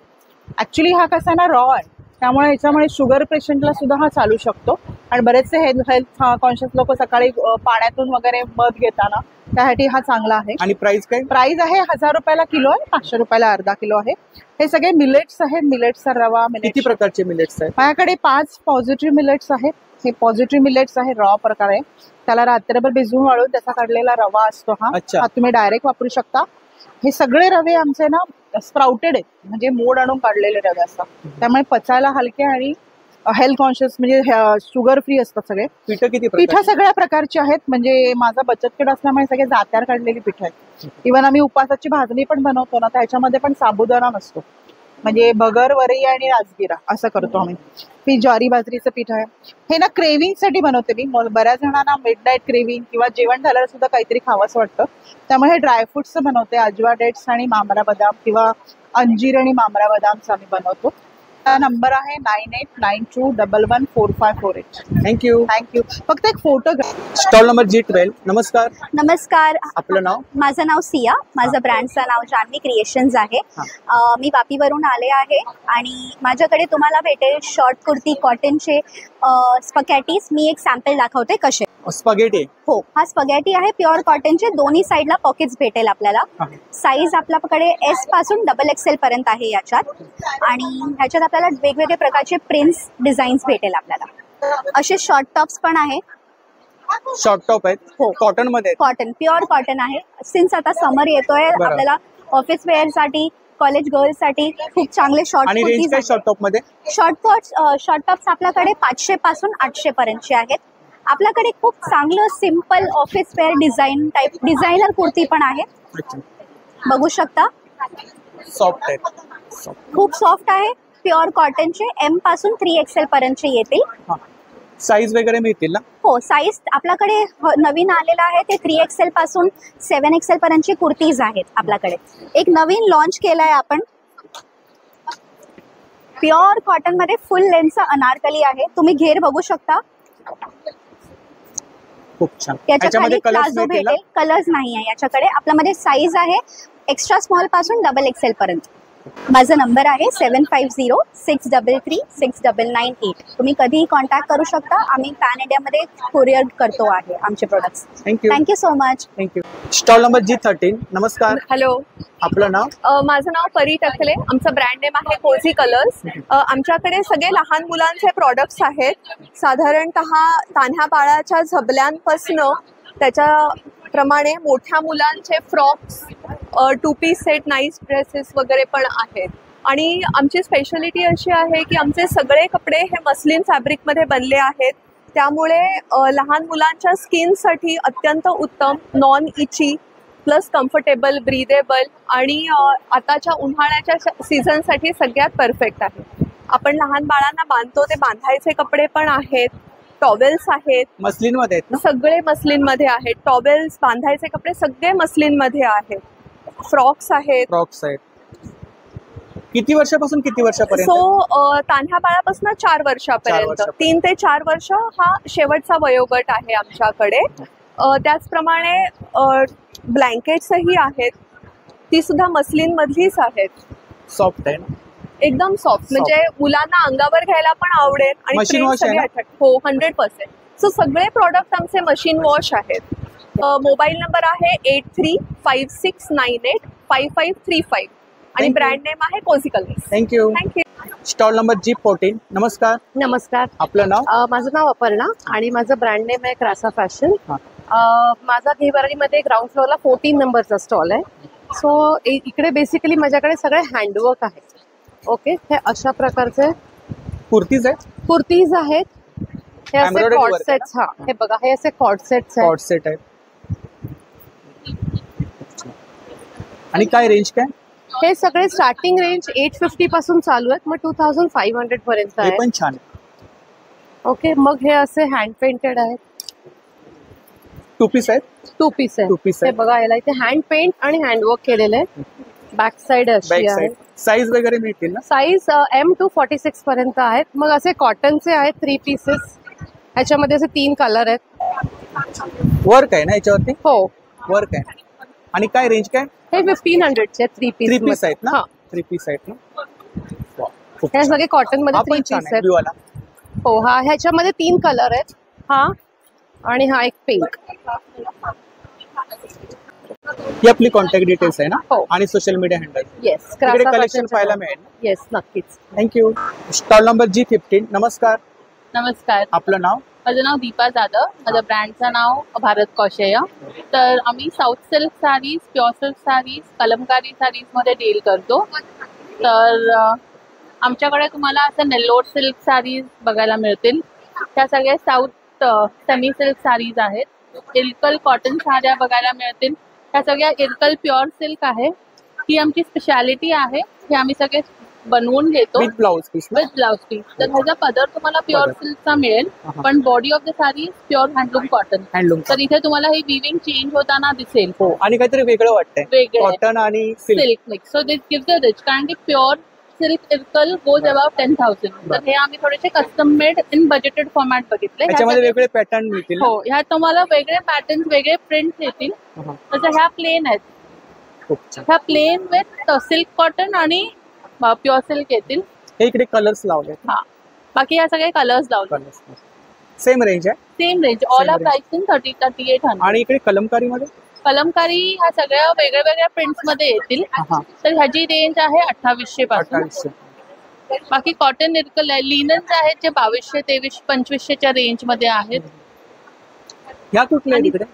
ऍक्च्युली हा कसा ना रॉ आहे, त्यामुळे याच्यामुळे शुगर पेशंटला सुद्धा हा चालू शकतो. आणि बरेचसे हेल्थ कॉन्शियस लोक सकाळी पाण्यातून वगैरे मध घेताना, त्यासाठी हा चांगला आहे. आणि प्राइस काय? प्राइस आहे 1000 रुपयाला किलो आहे, 500 रुपयाला अर्धा किलो आहे. हे सगळे मिलेट्स आहेत. मिलेट्सचा रवा. किती प्रकारचे मिलेट्स आहेत? माझ्याकडे 5 पॉझिटिव्ह मिलेट्स आहेत. हे पॉझिटिव्ह मिलेट्स आहे, रॉ प्रकार आहे. त्याला रात्रभर भिजवून वाळून त्याचा काढलेला रवा असतो हा तुम्ही डायरेक्ट वापरू शकता. हे सगळे रवे आमचे ना स्प्राउटेड आहेत, म्हणजे मोड आणून काढलेले रवे असतात. त्यामुळे पचायला हलके आणि हेल्थ कॉन्शियस, म्हणजे शुगर फ्री असतात सगळे. पिठं सगळ्या प्रकारची आहेत. म्हणजे माझा बचत गट असल्यामुळे सगळे जात्यावर काढलेली पिठं आहेत. इव्हन आम्ही उपासाची भाजणी पण बनवतो ना, त्याच्यामध्ये पण साबुदाणा नसतो. म्हणजे बगर, वरई आणि राजगिरा असं करतो आम्ही. ही ज्वारी बाजरीचं पीठ आहे. हे ना क्रेविंग साठी बनवते मी. बऱ्याच जणांना मिड नाईट क्रेविंग किंवा जेवण झाल्यावर सुद्धा काहीतरी खावंसं वाटतं, त्यामुळे हे ड्रायफ्रुट्सचं बनवते. अजवा डेट्स आणि मामरा बदाम किंवा अंजीर आणि मामरा बदामचं आम्ही बनवतो. नंबर आहे 9892114548. थँक्यू. थँक्यू. फक्त एक फोटो घ्या. Stall number G12. नमस्कार. नमस्कार. आपलं नाव? माझं नाव सिया. माझं ब्रँडचं नाव जान्हवी क्रिएशन्स आहे. मी वापीवरून आले आहे आणि माझ्याकडे तुम्हाला भेटेल शॉर्ट कुर्ती कॉटनचे स्पगॅटीज. मी एक सॅम्पल दाखवते कसे. स्पगेटी? हो, हा स्पगॅटी आहे प्युअर कॉटनचे. दोन्ही साईडला पॉकेट्स भेटेल आपल्याला. साईज आपल्याकडे S पासून XXL पर्यंत आहे याच्यात. आणि ह्याच्यात आपल्याला वेगवेगळे प्रकारचे प्रिंट्स डिझाईन्स भेटेल आपल्याला. असे शॉर्ट टॉप्स पण आहे. शॉर्ट टॉप आहेत? हो, कॉटन मध्ये. कॉटन, प्युअर कॉटन आहे. सिन्स आता समर येतोय, आपल्याला ऑफिस वेअर साठी, कॉलेज गर्ल्स साठी खूप चांगले शॉर्ट टॉप मध्ये. शॉर्ट टॉप्स आपल्याकडे 500 पासून 800 पर्यंतचे आहेत. आपल्याकडे खूप चांगलं simple office wear designer kurti पण आहे. बघू शकता. सॉफ्ट आहे, खूप सॉफ्ट आहे. प्युअर कॉटनचे M पासून 3XL पर्यंतचे येतील. साईज वगैरे मिळतील ना? हो, साईज आपल्याकडे नवीन आलेला आहे ते 3XL पासून 7XL पर्यंतची कुर्तीज आहेत आपल्याकडे. एक नवीन लॉन्च केलाय आपण. प्युअर कॉटन मध्ये फुल लेंथचा अनारकली आहे. तुम्ही घेर बघू शकता. खूप छान. याच्या खाली प्लाझो भेटेल. कलर्स नाही आहे याच्याकडे. आपल्यामध्ये साईज आहे एक्स्ट्रा स्मॉल पासून XXL पर्यंत. माझा नंबर आहे 7506336998. तुम्ही कधीही कॉन्टॅक्ट करू शकता. आम्ही पॅन इंडियामध्ये कुरिअर करतो आहे आमचे products. Thank you so much. Thank you. Stall number G13. नमस्कार. हॅलो. आपलं नाव? माझं नाव परी टकले. आमचं ब्रँड नेम आहे कोझी कलर्स. आमच्याकडे सगळे लहान मुलांचे प्रोडक्ट्स आहेत. साधारणतः तान्ह्या बाळाच्या झबल्यांपासून त्याच्याप्रमाणे मोठ्या मुलांचे frocks, 2 piece set, nice dresses वगैरे पण आहेत. आणि आमची स्पेशालिटी अशी आहे की आमचे सगळे कपडे हे मस्लिन फॅब्रिकमध्ये बनले आहेत. त्यामुळे लहान मुलांच्या स्किनसाठी अत्यंत उत्तम, नॉन इची, प्लस कम्फर्टेबल, ब्रीदेबल आणि आताच्या उन्हाळ्याच्या सीझनसाठी सगळ्यात परफेक्ट आहे. आपण लहान बाळांना बांधतो ते बांधायचे कपडे पण आहेत. टॉवेल्स आहेत. मस्लिन मध्ये आहेत? सगळे मस्लिन मध्ये आहेत. टॉवेल्स, बांधायचे कपडे सगळे मस्लिन मध्ये आहेत. फ्रॉक्स आहेत. किती वर्षापासून किती वर्षापर्यंत? सो तान्ह्या बाळापासून 4 वर्षापर्यंत. 3 ते 4 वर्ष हा शेवटचा वयोगट आहे आमच्याकडे. त्याचप्रमाणे ब्लँकेट्सही आहेत. ती सुद्धा मस्लिन मधलीच आहेत. सॉफ्ट आहे ना? एकदम सॉफ्ट. म्हणजे मुलांना अंगावर घ्यायला पण आवडेल. आणि हो, 100%. सो सगळे प्रॉडक्ट आमचे मशीन वॉश आहेत. मोबाईल नंबर आहे 8356985535 आणि ब्रँड नेम आहे cosy colours. Thank you. Stall number G14. नमस्कार. नमस्कार. आपलं नाव? माझं नाव अपर्णा आणि माझं ब्रँड नेम आहे क्रासा फॅशन. माझा घेबारामध्ये ग्राउंड फ्लोअरला 14 नंबरचा स्टॉल आहे. सो इकडे बेसिकली माझ्याकडे सगळे हँडवर्क आहे. ओके, हे अशा प्रकारचे कुर्तीज आहेत. कुर्तीज आहेत. हे असे कॉर्ड सेट्स. हा, हे बघा, हे असे कॉर्ड सेट्स आहेत. कॉर्ड सेट आहेत. आणि काय रेंज काय? हे सगळे स्टार्टिंग रेंज 850 पासून चालू आहेत. मग 2500 पर्यंत आहे. पण छान. ओके, मग हे असे हँड पेंटेड आहेत. 2 पीस आहेत. 2 पीस आहे. हे बघा, याला इथे हँड पेंट आणि हँडवर्क केलेलं आहे. बॅक साइड अशी आहे. साईज वगैरे मिळतील ना? साईज M to 46 पर्यंत आहेत. मग असे कॉटनचे आहेत 3 पीसेस. ह्याच्यामध्ये असे 3 कलर आहेत. वर्क आहे ना याच्यावरती? हो, वर्क आहे. आणि काय रेंज काय? हे 1500चे 3 पीस. 3 पीस आहेत ना? 3 पीस आहेत ना? हे सगळे कॉटन मध्ये 3 पीस आहेत. हो, हा ह्याच्यामध्ये 3 कलर आहेत. हा आणि हा एक पिंक. ही आपली कॉन्टॅक्ट डिटेल्स आहे ना? हो. आणि social media handle. Yes, collection पाहायला मिळेल. येस, नक्कीच. थँक्यू. Stall number G15. नमस्कार. नमस्कार. आपलं नाव? माझं नाव दीपा जाधव. माझं ब्रँडचं नाव भारत कौशेय. तर आम्ही south silk saris, pure silk saris, kalamkari साडीजमध्ये डील करतो. तर आमच्याकडे तुम्हाला असं नेल्लोर सिल्क साडीज बघायला मिळतील. त्या सगळ्या साऊथ सेमी सिल्क साडीज आहेत. इल्कल कॉटन साड्या बघायला मिळतील. ह्या सगळ्या इल्कल प्युअर सिल्क आहे. ही आमची स्पेशालिटी आहे. हे आम्ही सगळे बनवून घेतो विथ ब्लाउज पीस. तर ह्याचा पदर तुम्हाला प्युअर सिल्कचा मिळेल, पण body of the sari pure handloom cotton. तर इथे तुम्हाला ही विविंग चेंज होताना दिसेल. आणि काहीतरी वेगळं वाटतंय. कॉटन आणि silk mix. So this gives a rich, कारण की pure silk Irkal goes about 10,000. तर हे आम्ही थोडेसे custom made in budgeted format बघितले. त्याच्यामध्ये वेगवेगळे पॅटर्न मिळतील. हो, ह्यात तुम्हाला वेगळे पॅटर्न वेगळे प्रिंट येतील. तसं ह्या प्लेन आहेत. ह्या प्लेन विथ सिल्क कॉटन आणि प्युअर सिल्क येतील. हे इकडे कलर्स लावले. हा, बाकी ह्या सगळे कलर्स लावले. सेम रेंज आहे. Same range. All are price in 3800. आणि इकडे कलमकारी मध्ये कलमकारी ह्या सगळ्या वेगळ्या वेगळ्या प्रिंट्स मध्ये येतील. तर ह्याची रेंज आहे 2800 पासून. बाकी कॉटन इरकल आहे. लिनन्स आहेत जे 2200, 2300, 2500च्या रेंज मध्ये आहेत. ह्या कुठल्या आहेत इकडे?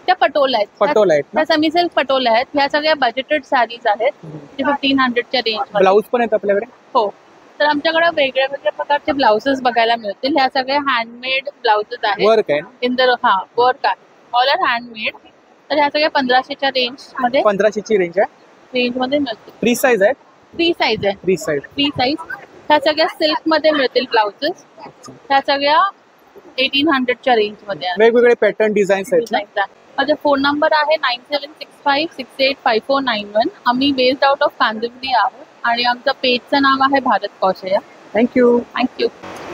त्या पटोला आहेत. पटोला आहेत. त्या सेमी सिल्क पटोला आहेत. ह्या सगळ्या बजेटेड साडीज आहेत. ते 1500च्या रेंज. ब्लाऊज पण आहेत आपल्याकडे. हो, तर आमच्याकडे वेगळ्या वेगळ्या प्रकारचे ब्लाउजेस बघायला मिळतील. ह्या सगळ्या हँडमेड ब्लाउजेस आहेत. वर्क आहे. इन द वर्क आहे. All are handmade. तर ह्या सगळ्या 1500च्या रेंज मध्ये. 1500ची रेंज आहे. रेंज मध्ये मिळतील. फ्री साईज आहे. फ्री साईज आहे. Free size. Free size. ह्या सगळ्या सिल्क मध्ये मिळतील ब्लाउजेस. ह्या सगळ्या 1800च्या रेंज मध्ये. वेगवेगळे पॅटर्न डिझाईन्स आहेत. माझा फोन नंबर आहे 9765685491. आम्ही बेस्ड आउट ऑफ कांदिवली आहोत आणि आमचं पेजचं नाव आहे भारत कौशल्या. थँक्यू. थँक्यू.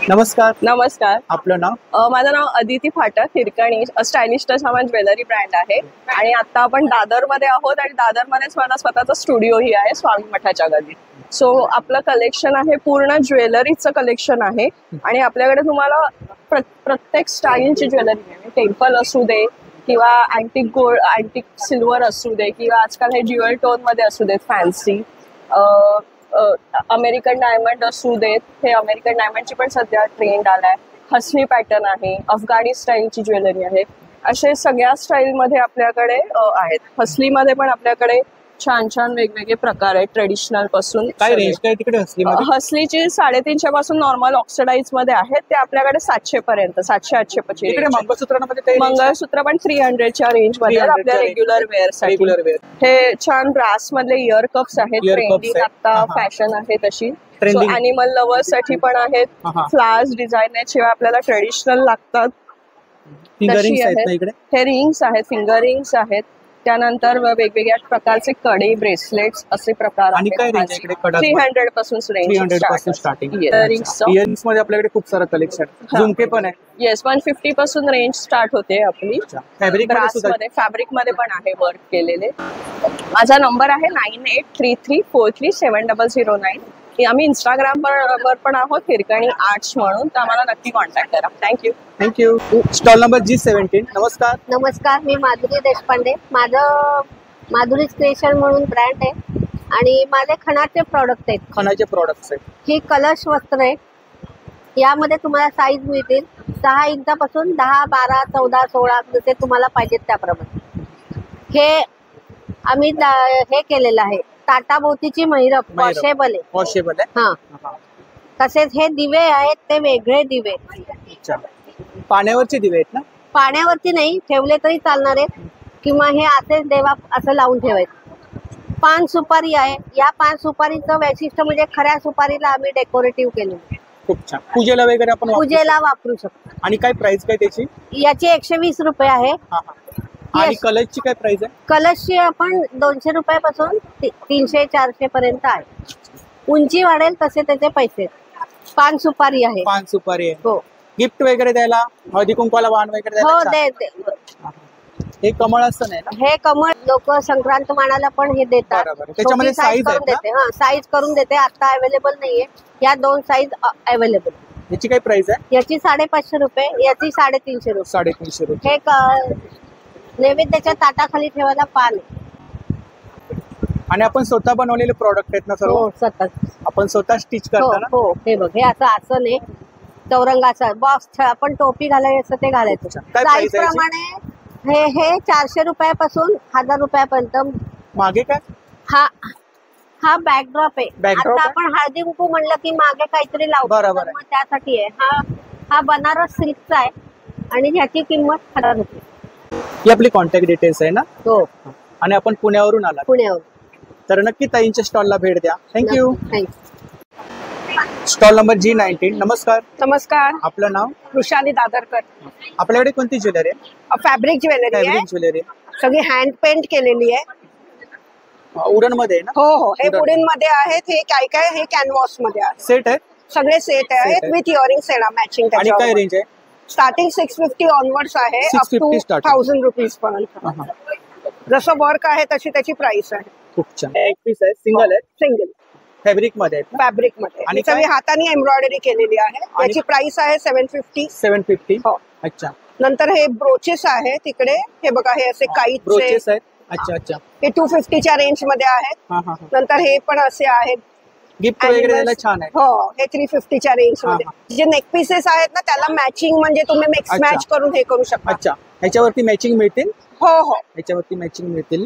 नमस्कार. नमस्कार. आपलं नाव? माझं नाव अदिती फाटक. हिरकणी स्टायलिश टच हा ज्वेलरी ब्रँड आहे आणि आता आपण दादर मध्ये आहोत आणि दादर मध्ये स्वतःचा स्टुडिओही आहे स्वामी मठाच्या गल्लीत. सो आपलं कलेक्शन आहे पूर्ण ज्वेलरीचं कलेक्शन आहे आणि आपल्याकडे तुम्हाला प्रत्येक स्टाईलची ज्वेलरी आहे. टेम्पल असू दे किंवा अँटिक गोल्ड, अँटिक सिल्वर असू दे किंवा आजकाल हे ज्युएल टोन मध्ये असू देत फॅन्सी, अमेरिकन डायमंड असू देत. हे अमेरिकन डायमंडची पण सध्या ट्रेंड आलाय. हसनी पॅटर्न आहे. अफगाणी स्टाईलची ज्वेलरी आहे. असे सगळ्या स्टाईलमध्ये आपल्याकडे आहेत. हसलीमध्ये पण आपल्याकडे छान छान वेगवेगळे प्रकार आहेत ट्रेडिशनल पासून. काय रेंज काय तिकडे हसलीमध्ये? हसलीची 350 पासून नॉर्मल ऑक्सिडाइज मध्ये आहेत. ते आपल्याकडे 700 पर्यंत, 700-800 पर्यंत. मंगळसूत्र पण 300च्या रेंज मध्ये आपल्या रेग्युलर वेअर साठी. हे छान ब्रास मधले इयर कप्स आहेत. ट्रेंडिंग आता फॅशन आहे तशी. अॅनिमल लवर्स साठी पण आहेत. फ्लावर्स डिझाईन आहेत. शिवाय आपल्याला ट्रेडिशनल लागतात तशी आहेत. हे रिंग्स आहेत. फिंगर रिंग्स आहेत. त्यानंतर वेगवेगळ्या प्रकारचे कडे, ब्रेसलेट्स असे प्रकार आहेत. 300 पासून स्टार्टिंग. इयरिंग्स मध्ये आपल्याकडे खूप सारं कलेक्शन. झुमके पण आहे. येस, 150 पासून रेंज स्टार्ट होते आपली. फॅब्रिक मध्ये पण आहे वर्क केलेले. माझा नंबर आहे 9833437009. आम्ही इंस्टाग्राम वर पण आहोत हिरकणी आर्ट्स म्हणून. तर आम्हाला नक्की कॉन्टॅक्ट करा. Thank you. Thank you. Stall number G17. नमस्कार. नमस्कार, मी माधुरी देशपांडे. माझं माधुरीज क्रिएशन म्हणून ब्रँड आहे आणि माझे खणाचे प्रॉडक्ट आहेत. खणाचे प्रॉडक्ट्स आहेत. ही कलश वस्त्र आहे. यामध्ये तुम्हाला साईज मिळतील 6 इंचापासून 10, 12, 14, 16 जसे तुम्हाला पाहिजेत त्याप्रमाणे. हे आम्ही हे केलेलं आहे ताटाभोवतीची महिरप. वॉशेबल आहे. हा, तसेच हे दिवे आहेत ते वेगळे दिवे. पाण्यावरचे दिवे आहेत ना? पाण्यावरती नाही, ठेवले तरी चालणार आहेत किंवा हे असेच देवा असं लावून ठेवायचं. पान सुपारी आहे. या पान सुपारीचं वैशिष्ट्य म्हणजे खऱ्या सुपारीला आम्ही डेकोरेटिव्ह केलं. खूप छान. पूजेला वगैरे आपण पूजेला वापरू शकतो. आणि काय प्राइस काय त्याची? याची 120 रुपये आहे. आणि कलशची काय प्राइस आहे? कलशची आपण 200 रुपयापासून 300-400 पर्यंत आहे. उंची वाढेल तसे त्याचे पैसे. पान सुपारी आहे. पान सुपारी आहे. हो. गिफ्ट वगैरे द्यायला, हळदी कुंकवाला वाण वगैरे हो द्यायला. हे कमळ असतं नाही ना? हे कमळ लोक संक्रांत मानाला पण हे देतात. त्याच्यामध्ये साईज देते. हा, साईज करून देते. आता अवेलेबल नाहीये. या 2 साईज अवेलेबल. याची काय प्राइस आहे? याची 550 रुपये. याची 350 रुपये. 350 रुपये. हे नैवेद्याच्या ताटाखाली ठेवायला पान. आणि आपण स्वतः बनवलेले प्रॉडक्ट आहेत ना सर्व? हो, स्वतः. आपण स्वतः स्टिच करता ना? हो. हे बघ, हे असं आसन आहे चौरंगाचं. बॉक्स आपण टोपी घालायचं ते घालायचं. साईज प्रमाणे हे 400 रुपयापासून 1000 रुपयापर्यंत. मागे काय? हा बॅकड्रॉप आहे. आता आपण हळदी कुंकू म्हणलं की मागे काहीतरी लावतो, मग त्यासाठी आहे. हा बनारस सिल्कचा आहे आणि ह्याची किंमत 1000 रुपये. ही आपली कॉन्टॅक्ट डिटेल्स आहे ना? हो. आणि आपण पुण्यावरून आला? पुण्यावरून. तर नक्की ताईंच्या स्टॉलला भेट द्या. थँक्यू. Stall number G19. नमस्कार. नमस्कार. आपलं नाव? वृषाली दादरकर. आपल्याकडे कोणती ज्वेलरी आहे? फॅब्रिक ज्वेलरी आहे. ज्वेलरी सगळी हँड पेंट केलेली आहे. वुडन मध्ये आहे ना? हो हो, हे Wooden. वुडन मध्ये आहेत. हे काय काय हे कॅनव्हास मध्ये आहे. सेट आहे सगळे सेट आहेत विथ इयरिंग सेट मॅचिंग. आणि काय रेंज आहे? स्टार्टिंग 650 ऑनवर्ड्स आहे, अप 650 टू starting. 1000 रुपीज पर्यंत. जसं वर्क आहे तशी त्याची प्राइस आहे. खूप छान. एक पीस आहे, सिंगल आहे, सिंगल फॅब्रिक मध्ये आहे. फॅब्रिक मध्ये. आणि आणि मी हाताने एम्ब्रॉयडरी केलेली आहे. त्याची प्राइस आहे 750. 750. हो. अच्छा. नंतर हे ब्रोचेस आहे तिकडे. हे बघा, हे असे काहीचे ब्रोचेस आहेत. अच्छा अच्छा. हे 250च्या रेंज मध्ये आहेत. नंतर हे पण असे आहेत गिफ्ट वगैरे द्यायला छान आहे. हो, हे 350च्या रेंज मध्ये. जे नेक पीसेस आहेत ना, त्याला मॅचिंग म्हणजे तुम्ही मिक्स अच्छा. मॅच करून हे करू शकता. अच्छा, ह्याच्यावरती मॅचिंग मिळतील. हो हो, ह्याच्यावरती मॅचिंग मिळतील.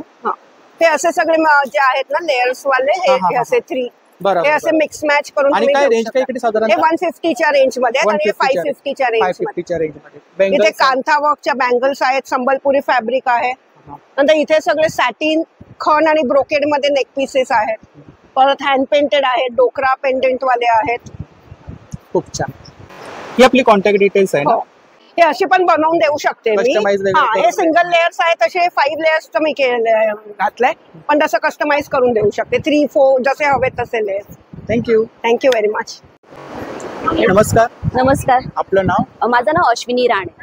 हे असे सगळे जे आहेत ना लेयर्स वाले, हे असे 3 बरोबर. हे असे मिक्स मॅच करून आणि तुम्ही काय घेऊ रेंज काय शकता. इकडे साधारण? हे 150च्या रेंज मध्ये आहेत आणि हे 550च्या रेंज मध्ये. 550च्या रेंज मध्ये. इथे Bangles कांथा वर्कच्या बँगल्स आहेत, संबलपुरी फॅब्रिक आहे. नंतर इथे सगळे सॅटिन, खण आणि ब्रोकेड मध्ये नेक पीसेस आहेत. परत हँड पेंटेड आहेत, डोकरा पेंडेंट वाले आहेत. खूप छान. ही आपली कॉन्टॅक्ट डिटेल्स आहे ना? हो. हे अशी पण बनवून देऊ शकते मी. Customize वगैरे करून हे सिंगल लेयर्स आहेत, तसे 5 लेयर्स मी घातलंय, पण तसं कस्टमाइज करून देऊ शकते. 3-4 जसे हवे तसे layers. Thank you. Thank you very much. नमस्कार. नमस्कार. आपलं नाव? माझं नाव अश्विनी राणे.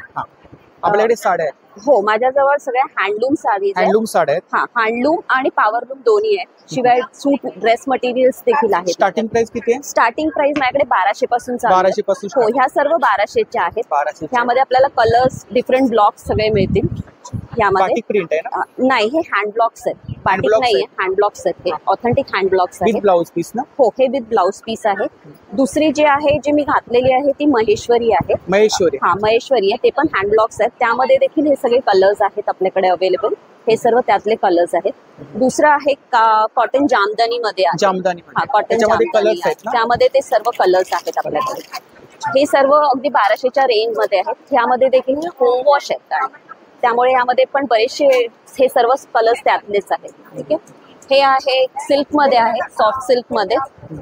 आपल्याकडे साड्या आहेत. हो, माझ्याजवळ सगळ्या हँडलूम साडीज आहेत. हँडलूम साड्या आहेत. हा, हँडलूम आणि पॉवरलूम दोन्ही आहे. शिवाय सूट ड्रेस मटेरियल्स देखील आहेत. स्टार्टिंग प्राइस किती आहे? स्टार्टिंग प्राइस माझ्याकडे 1200 पासून चालू आहे. 1200 पासून. हो, ह्या सर्व 1200च्या आहेत. 1200. ह्यामध्ये आपल्याला कलर्स, डिफरंट ब्लॉक्स सगळे मिळतील. यामध्ये बाटिक प्रिंट आहे ना? नाही, हे हँड ब्लॉक्स आहेत. बाटिक blocks नाहीये, हँड ब्लॉक्स आहेत. हे ऑथेंटिक हँड ब्लॉक्स विथ आहेत. ब्लाउज पीस ना? हो, हे विथ ब्लाउज पीस आहे. दुसरी जी आहे, जी मी घातलेली आहे ती महेश्वरी आहे. महेश्वरी. हा, महेश्वरी आहे. ते पण हँड ब्लॉक्स आहेत. त्यामध्ये देखील हे सगळे कलर्स आहेत आपल्याकडे अवेलेबल. हे सर्व त्यातले कलर्स आहेत. दुसरं आहे कॉटन जामदानी मध्ये आहे. जामदानी. हा, कॉटन त्याच्यामध्ये जामदानी कलर्स आहेत आहे. ना? त्यामध्ये ते सर्व कलर्स आहेत आपल्याकडे. हे सर्व अगदी 1200च्या रेंज मध्ये आहेत. ह्यामध्ये देखील होम वॉश आहेत. त्यामुळे यामध्ये पण बरेचसे हे सर्व कलर्स त्यातलेच आहेत. ठीक आहे. हे आहे सिल्क मध्ये आहे, सॉफ्ट सिल्क मध्ये.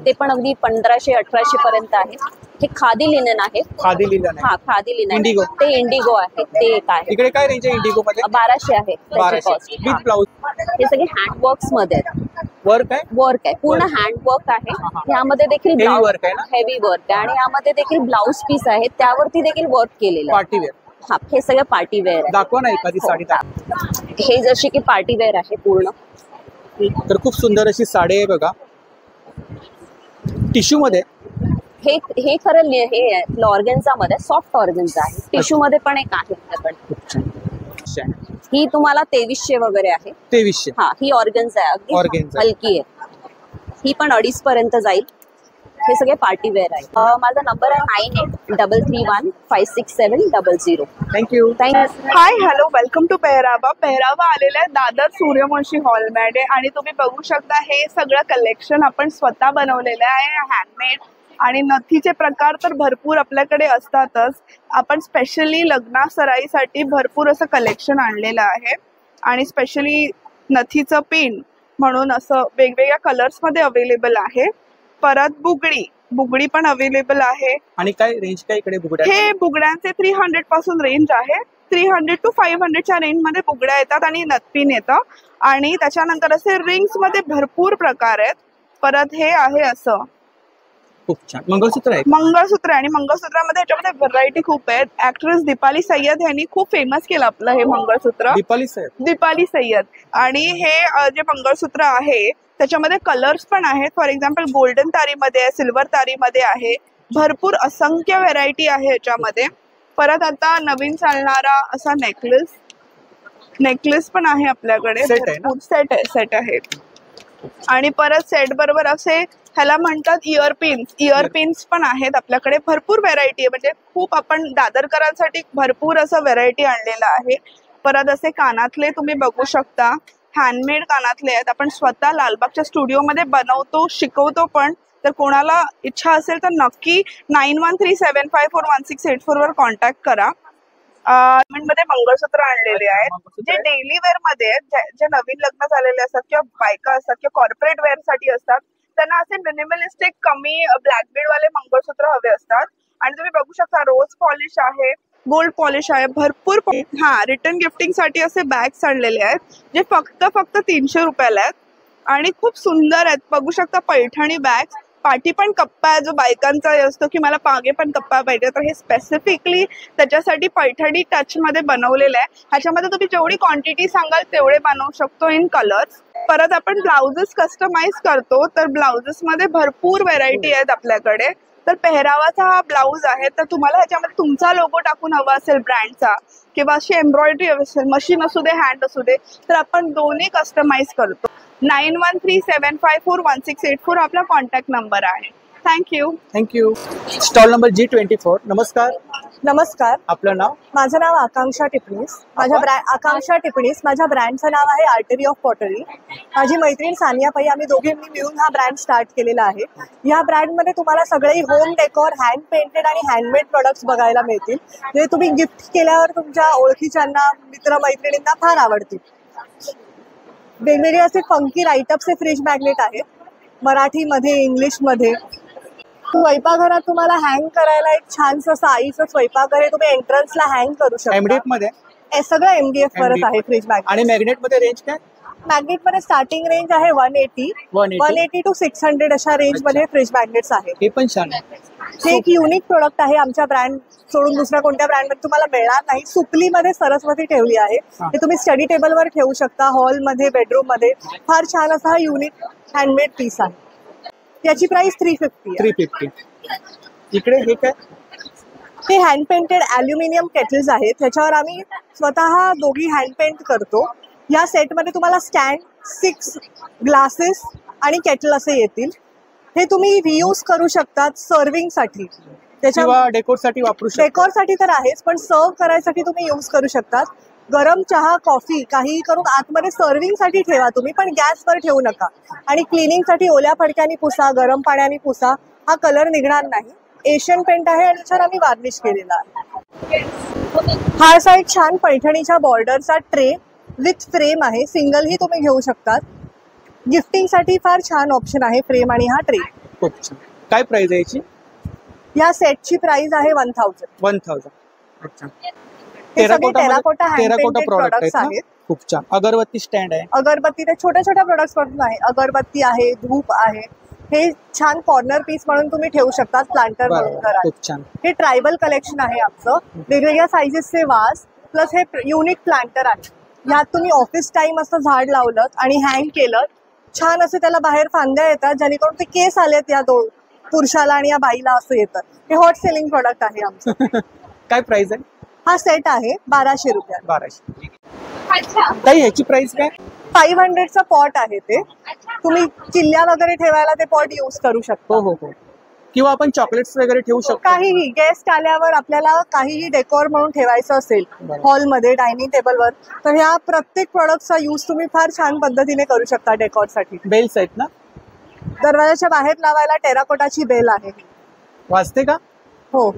ते पण अगदी 1500-1800 पर्यंत आहे. हे खादी लिनन आहे. खादी लिनन. हा, खादी लिनन. इंडिगो. ते इंडिगो आहे. ते एक आहे. इकडे काय रेंज आहे इंडिगो मध्ये? 1200 आहे. 1200 विथ ब्लाउज. हे सगळे हँड वर्क्स मध्ये आहेत. वर्क आहे. वर्क आहे, पूर्ण हँड वर्क आहे. ह्यामध्ये देखील Heavy work आहे ना? हेवी वर्क आहे. आणि यामध्ये देखील ब्लाउज पीस आहे, त्यावरती देखील वर्क केलेलं आहे. Party wear. हा, हे सगळं पार्टी वेअर आहे. दाखवा ना एखादी साडी. हे जशी की पार्टी वेअर आहे पूर्ण. तर खूप सुंदर अशी साडी आहे बघा, टिश्यू मध्ये. हे खरं हे आहे ऑर्गेन्झा मध्ये, सॉफ्ट ऑर्गेन्झा आहे. टिश्यू मध्ये पण एक आहे आपल्याकडे. ही तुम्हाला 2300 वगैरे आहे. 2300. हा, ही ऑर्गेन्झा आहे, अगदी Organza. हलकी आहे. ही पण 2.5 पर्यंत जाईल. हे सगळे पार्टी वेअर आहे. माझा नंबर आहे 9833156700. Thank you. Hi, hello, welcome to Pehrava. Pehrava आलेला आहे दादर सूर्यवंशी हॉलमध्ये आणि तुम्ही बघू शकता हे सगळं कलेक्शन आपण स्वतः बनवलेलं आहे, हँडमेड. आणि नथीचे प्रकार तर भरपूर आपल्याकडे असतातच. आपण स्पेशली लग्ना सराईसाठी भरपूर असं कलेक्शन आणलेलं आहे. आणि स्पेशली नथीचं पिन म्हणून असं वेगवेगळ्या कलर्समध्ये अवेलेबल आहे. परत बुगडी पण अवेलेबल आहे. आणि काय रेंज काय इकडे बुगड्या? हे बुगड्यांचे 300 पासून रेंज आहे. 300 to 500च्या रेंज मध्ये बुगड्या येतात आणि नथपिन येतं. आणि त्याच्यानंतर असे रिंग्स मध्ये भरपूर प्रकार आहेत. परत हे आहे असं खूप छान मंगळसूत्र आहे. मंगळसूत्र आणि मंगळसूत्रामध्ये ह्याच्यामध्ये व्हरायटी खूप आहेत. ऍक्ट्रेस दीपाली सय्यद यांनी खूप फेमस केलं आपलं हे मंगळसूत्र. दीपाली सय्यद. आणि हे जे मंगळसूत्र आहे त्याच्यामध्ये कलर्स पण आहेत. फॉर एक्झाम्पल गोल्डन तारीमध्ये आहे, सिल्वर तारीमध्ये आहे. भरपूर असंख्य व्हरायटी आहे ह्याच्यामध्ये. परत आता नवीन चालणारा असा नेकलेस पण आहे आपल्याकडे. सेट आहे. आणि परत सेट बरोबर असे ह्याला म्हणतात इयरपिन्स पण आहेत आपल्याकडे. भरपूर व्हरायटी आहे, म्हणजे खूप आपण दादरकरांसाठी भरपूर असं व्हरायटी आणलेलं आहे. परत असे कानातले तुम्ही बघू शकता, हँडमेड कानातले आहेत. आपण स्वतः लालबागच्या स्टुडिओमध्ये बनवतो, शिकवतो पण. तर कोणाला इच्छा असेल तर नक्की 9137541684 वर कॉन्टॅक्ट करा. मध्ये मंगळसूत्र आणलेले आहेत जे डेली वेअर मध्ये आहेत, जे नवीन लग्न झालेले असतात किंवा बायका असतात किंवा कॉर्पोरेट वेअर साठी असतात. त्यांना असे मिनिमलिस्टिक कमी ब्लॅक बीड वाले मंगळसूत्र हवे असतात. आणि तुम्ही बघू शकता रोज पॉलिश आहे, गोल्ड पॉलिश आहे, भरपूर. रिटर्न गिफ्टिंग साठी असे बॅग्स आणलेले आहेत जे फक्त 300 रुपयाला आहेत. आणि खूप सुंदर आहेत. बघू शकता पैठणी बॅग्स, पाठी पण कप्पा आहे जो बायकांचा असतो की मला मागे पण कप्पा पाहिजे, तर हे स्पेसिफिकली त्याच्यासाठी पैठणी टच मध्ये बनवलेलं आहे. ह्याच्यामध्ये तुम्ही जेवढी क्वांटिटी सांगाल तेवढे बनवू शकतो इन कलर्स. परत आपण ब्लाउजेस कस्टमाइज करतो, तर ब्लाउजेस मध्ये भरपूर व्हेरायटी आहेत आपल्याकडे. तर पेहरावाचा हा ब्लाऊज आहे, तर तुम्हाला ह्याच्यामध्ये तुमचा लोगो टाकून हवा असेल ब्रँडचा किंवा अशी एम्ब्रॉयडरी हवी असेल, मशीन असू दे हँड असू दे, तर आपण दोन्ही कस्टमाइज करतो. 9137541684 आपला कॉन्टॅक्ट नंबर आहे. Thank you. Thank you. Stall number G24. नमस्कार. नमस्कार. आपलं नाव? माझं नाव आकांक्षा टिपणीस. आकांक्षा टिपणीस माझ्या ब्रँडचं नाव आहे आर्टरी ऑफ पॉटरी. माझी मैत्रीण सानिया पै, आम्ही दोघींनी मिळून हा ब्रँड स्टार्ट केलेला आहे. या ब्रँडमध्ये तुम्हाला सगळे होम डेकोर, हँड पेंटेड आणि हँडमेड प्रोडक्ट्स बघायला मिळतील, जे तुम्ही गिफ्ट केल्यावर तुमच्या ओळखीच्यांना, मित्रमैत्रिणींना फार आवडतील. वेगवेगळे असे फंकी राईटअपचे फ्रीज मॅग्नेट आहेत, मराठीमध्ये, इंग्लिशमध्ये. स्वयंपाकघरात तुम्हाला हँग करायला एक छानसं असं आईचं स्वयंपाकघर आहे, तुम्ही एंट्रन्सला हँग करू शकता. MDF मध्ये सगळं MDF वरच आहे फ्रीज मॅग्नेट. आणि मॅग्नेट मध्ये रेंज काय? मॅग्नेट मध्ये स्टार्टिंग रेंज आहे 180 to 600 अशा रेंज मध्ये फ्रीज मॅग्नेट्स आहेत. हे पण छान आहे. हे एक युनिक प्रोडक्ट आहे, आमच्या ब्रँड सोडून दुसऱ्या कोणत्या ब्रँडमध्ये तुम्हाला मिळणार नाही. सुपलीमध्ये सरस्वती ठेवली आहे, हे तुम्ही स्टडी टेबलवर ठेवू शकता, हॉलमध्ये, बेडरूम मध्ये. फार छान असा हा युनिक हँडमेड पीस आहे. याची प्राइस 350. इकडे हे काय? हे हँड पेंटेड ॲल्युमिनियम केटल्स आहेत, त्याच्यावर आम्ही स्वतः दोघी हँड पेंट करतो. या सेटमध्ये तुम्हाला स्टँड, 6 ग्लासेस आणि केटल असे येतील. हे तुम्ही रियूज करू शकतात सर्विंगसाठी, त्याच्या डेकोरसाठी वापरू शकता. डेकोरसाठी तर आहेच, पण सर्व करायसाठी तुम्ही यूज करू शकतात. गरम चहा, कॉफी काही करून आतमध्ये सर्विंगसाठी ठेवा तुम्ही, पण गॅसवर ठेवू नका. आणि क्लिनिंगसाठी ओल्या फडक्याने पुसा, गरम पाण्याने पुसा, हा कलर निघणार नाही. एशियन पेंट आहे आणि त्याच्यावर आम्ही वार्निश केलेला आहे. हा असा एक छान पैठणीच्या बॉर्डरचा ट्रे विथ फ्रेम आहे, सिंगलही तुम्ही घेऊ शकतात. गिफ्टिंगसाठी फार छान ऑप्शन आहे फ्रेम आणि हा ट्रे. खूप छान. काय प्राइस आहे याची? या सेटची प्राइस आहे 1000. अच्छा. हे सगळे टेराकोटा हँड प्रोडक्ट्स आहेत. खूप छान. अगरबत्ती स्टँड आहे. अगरबत्ती ते छोट्या छोट्या प्रोडक्ट्स पासून आहे. अगरबत्ती आहे, धूप आहे. हे छान कॉर्नर पीस म्हणून तुम्ही ठेवू शकता, प्लांटर म्हणून घरात. खूप छान. हे ट्रायबल कलेक्शन आहे आमचं. वेगवेगळ्या साईजेसचे वास प्लस हे युनिक प्लांटर आहे. ह्यात तुम्ही ऑफिस टाइम असं झाड लावलं आणि हँग केलं, छान असे त्याला बाहेर फांद्या येतात, जेणेकरून ते केस आलेत या दोन पुरुषाला आणि या बाईला असं येतं. हे हॉट सेलिंग प्रोडक्ट आहे आमचं. काय प्राइस आहे? हा सेट आहे 1200 रुपयात. 1200. ताई ह्याची प्राइस काय? 500चा पॉट आहे ते. तुम्ही चिल्ल्या वगैरे ठेवायला ते पॉट यूज करू शकता. हो. किंवा आपण चॉकलेट्स वगैरे ठेवू शकतो. काहीही गेस्ट आल्यावर आपल्याला काहीही डेकोर म्हणून ठेवायचं असेल हॉलमध्ये, डायनिंग टेबलवर, तर ह्या प्रत्येक प्रोडक्टचा यूज तुम्ही फार छान पद्धतीने करू शकता डेकोरसाठी. बेल्स आहेत ना? दरवाजाच्या बाहेर लावायला टेराकोटाची बेल आहे. वाजते का? हो.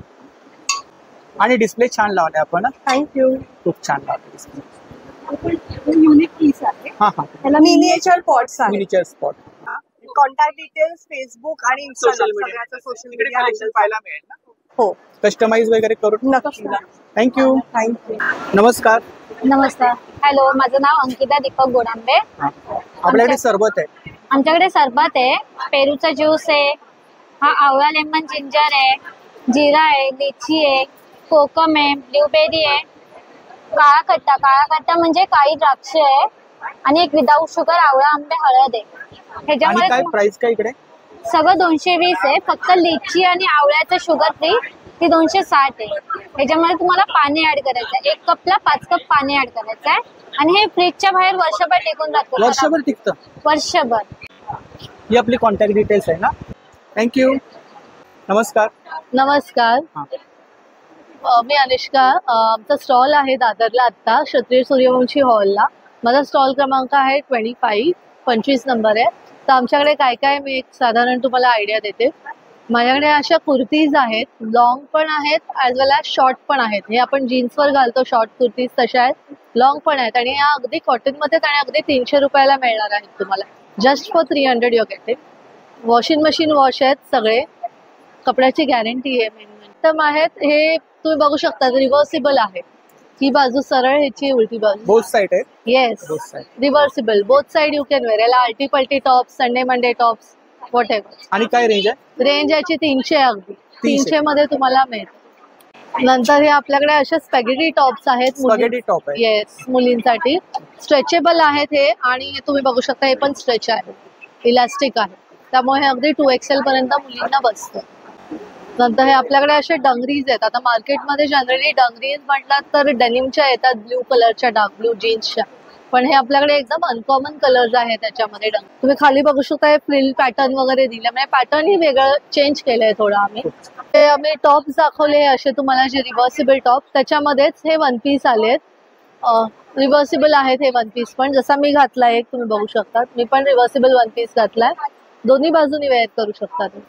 आणि डिस्प्ले छान लावले आपण. थँक्यू. खूप छान लावले डिस्प्ले. युनिक पीस आहे. ह्याला मिनिएचर पॉट्स आहेत. Miniature spot. Contact details Facebook आणि इंस्टाग्राम सगळ्याचं सोशल मीडिया हँडल पाहायला मिळेल ना? हो. कस्टमाइज वगैरे करून. नक्की. थँक्यू. नमस्कार. नमस्कार. हॅलो, माझं नाव अंकिता दीपक गोडांबे. आपल्याकडे सरबत आहे. आमच्याकडे सरबत आहे, पेरूचा ज्यूस आहे, हा आवळा लेमन जिंजर आहे, जिरा आहे, लिची आहे, कोकम आहे, ब्लूबेरी आहे, काळा खट्टा म्हणजे काळी द्राक्ष आहे, आणि एक विदाऊट शुगर आवळा आंबे हळद आहे. आणि काय प्राइस काय इकडे? सगळं 220 आहे. फक्त लिची आणि आवळ्याचं शुगर फ्री ती 260 आहे. ह्याच्यामध्ये तुम्हाला पाणी ऍड करायचं आहे. 1 कपला 5 कप पाणी ऍड करायचं आहे, आणि हे फ्रीजच्या बाहेर वर्षभर टिकून राहतं. वर्षभर टिकतं? वर्षभर. ही आपली कॉन्टॅक्ट डिटेल्स आहे ना? थँक्यू. नमस्कार. नमस्कार. मी अनुष्का. आमचा स्टॉल आहे दादरला आत्ता क्षत्रिय सूर्यवंशी हॉलला. माझा स्टॉल क्रमांक आहे 25 नंबर आहे. तर आमच्याकडे काय काय मी एक साधारण तुम्हाला आयडिया देते. माझ्याकडे अशा कुर्तीज आहेत, लॉंग पण आहेत ॲज वेल ॲज शॉर्ट पण आहेत. हे आपण जीन्सवर घालतो शॉर्ट कुर्तीज तशा आहेत, लॉंग पण आहेत, आणि या अगदी कॉटनमध्ये आणि अगदी 300 रुपयाला मिळणार आहेत तुम्हाला. Just for 300 you get. Washing machine wash आहेत सगळे, कपड्याची गॅरंटी आहे. मेन आहेत हे तुम्ही बघू शकता, रिव्हर्सिबल आहे. ही बाजू सरळ, ह्याची उलटी बाजू. बोथ साइड आहे. Yes, both side. Reversible, both side you can wear. याला अल्टी पल्टी top, Sunday Monday tops, whatever. आणि काय रेंज आहे? रेंज याची 300 अगदी 300 मध्ये तुम्हाला मिळते. नंतर हे आपल्याकडे असे स्पॅगेटी टॉप्स आहेत. स्पॅगेटी टॉप आहे. येस, मुलींसाठी स्ट्रेचेबल आहेत हे. आणि तुम्ही बघू शकता हे पण स्ट्रेच आहे, इलास्टिक आहे, त्यामुळे हे अगदी 2XL पर्यंत मुलींना बसतं. नंतर हे आपल्याकडे असे डंगरीज आहेत. आता मार्केटमध्ये जनरली डंगरीज म्हटलं तर डेनिमच्या येतात, ब्ल्यू कलरच्या, डार्क ब्ल्यू जीन्सच्या, पण हे आपल्याकडे एकदम अनकॉमन कलर्स आहेत त्याच्यामध्ये. तुम्ही खाली बघू शकता हे फ्रिल पॅटर्न वगैरे दिले, म्हणजे पॅटर्न ही वेगळं चेंज केलंय थोडं आम्ही टॉप्स दाखवले असे तुम्हाला, जे रिव्हर्सिबल टॉप, त्याच्यामध्येच हे वन पीस आलेत. रिव्हर्सिबल आहेत हे वन पीस पण, जसा मी घातलाय एक तुम्ही बघू शकता, मी पण रिव्हर्सिबल वन पीस घातलाय. दोन्ही बाजूनी वेअर करू शकता तुम्ही.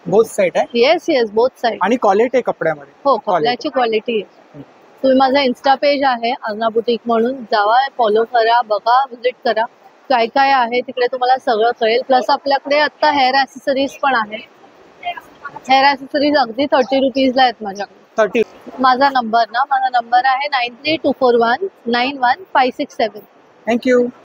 बोथ साइड आहे. Yes yes, both side. आणि क्वालिटी आहे कपड्यामध्ये? हो, कपड्याची क्वालिटी आहे. तुम्ही माझा इन्स्टा पेज आहे अर्ना बुटीक म्हणून, जावा, फॉलो करा, बघा, विजिट करा, काय काय आहे तिकडे तुम्हाला सगळं कळेल. प्लस आपल्याकडे आता हेअर ॲक्सेसरीज पण आहे. हेअर ॲक्सेसरीज अगदी 30 रुपीजला आहेत माझ्याकडे. 30. माझा नंबर आहे 9324191567. थँक्यू.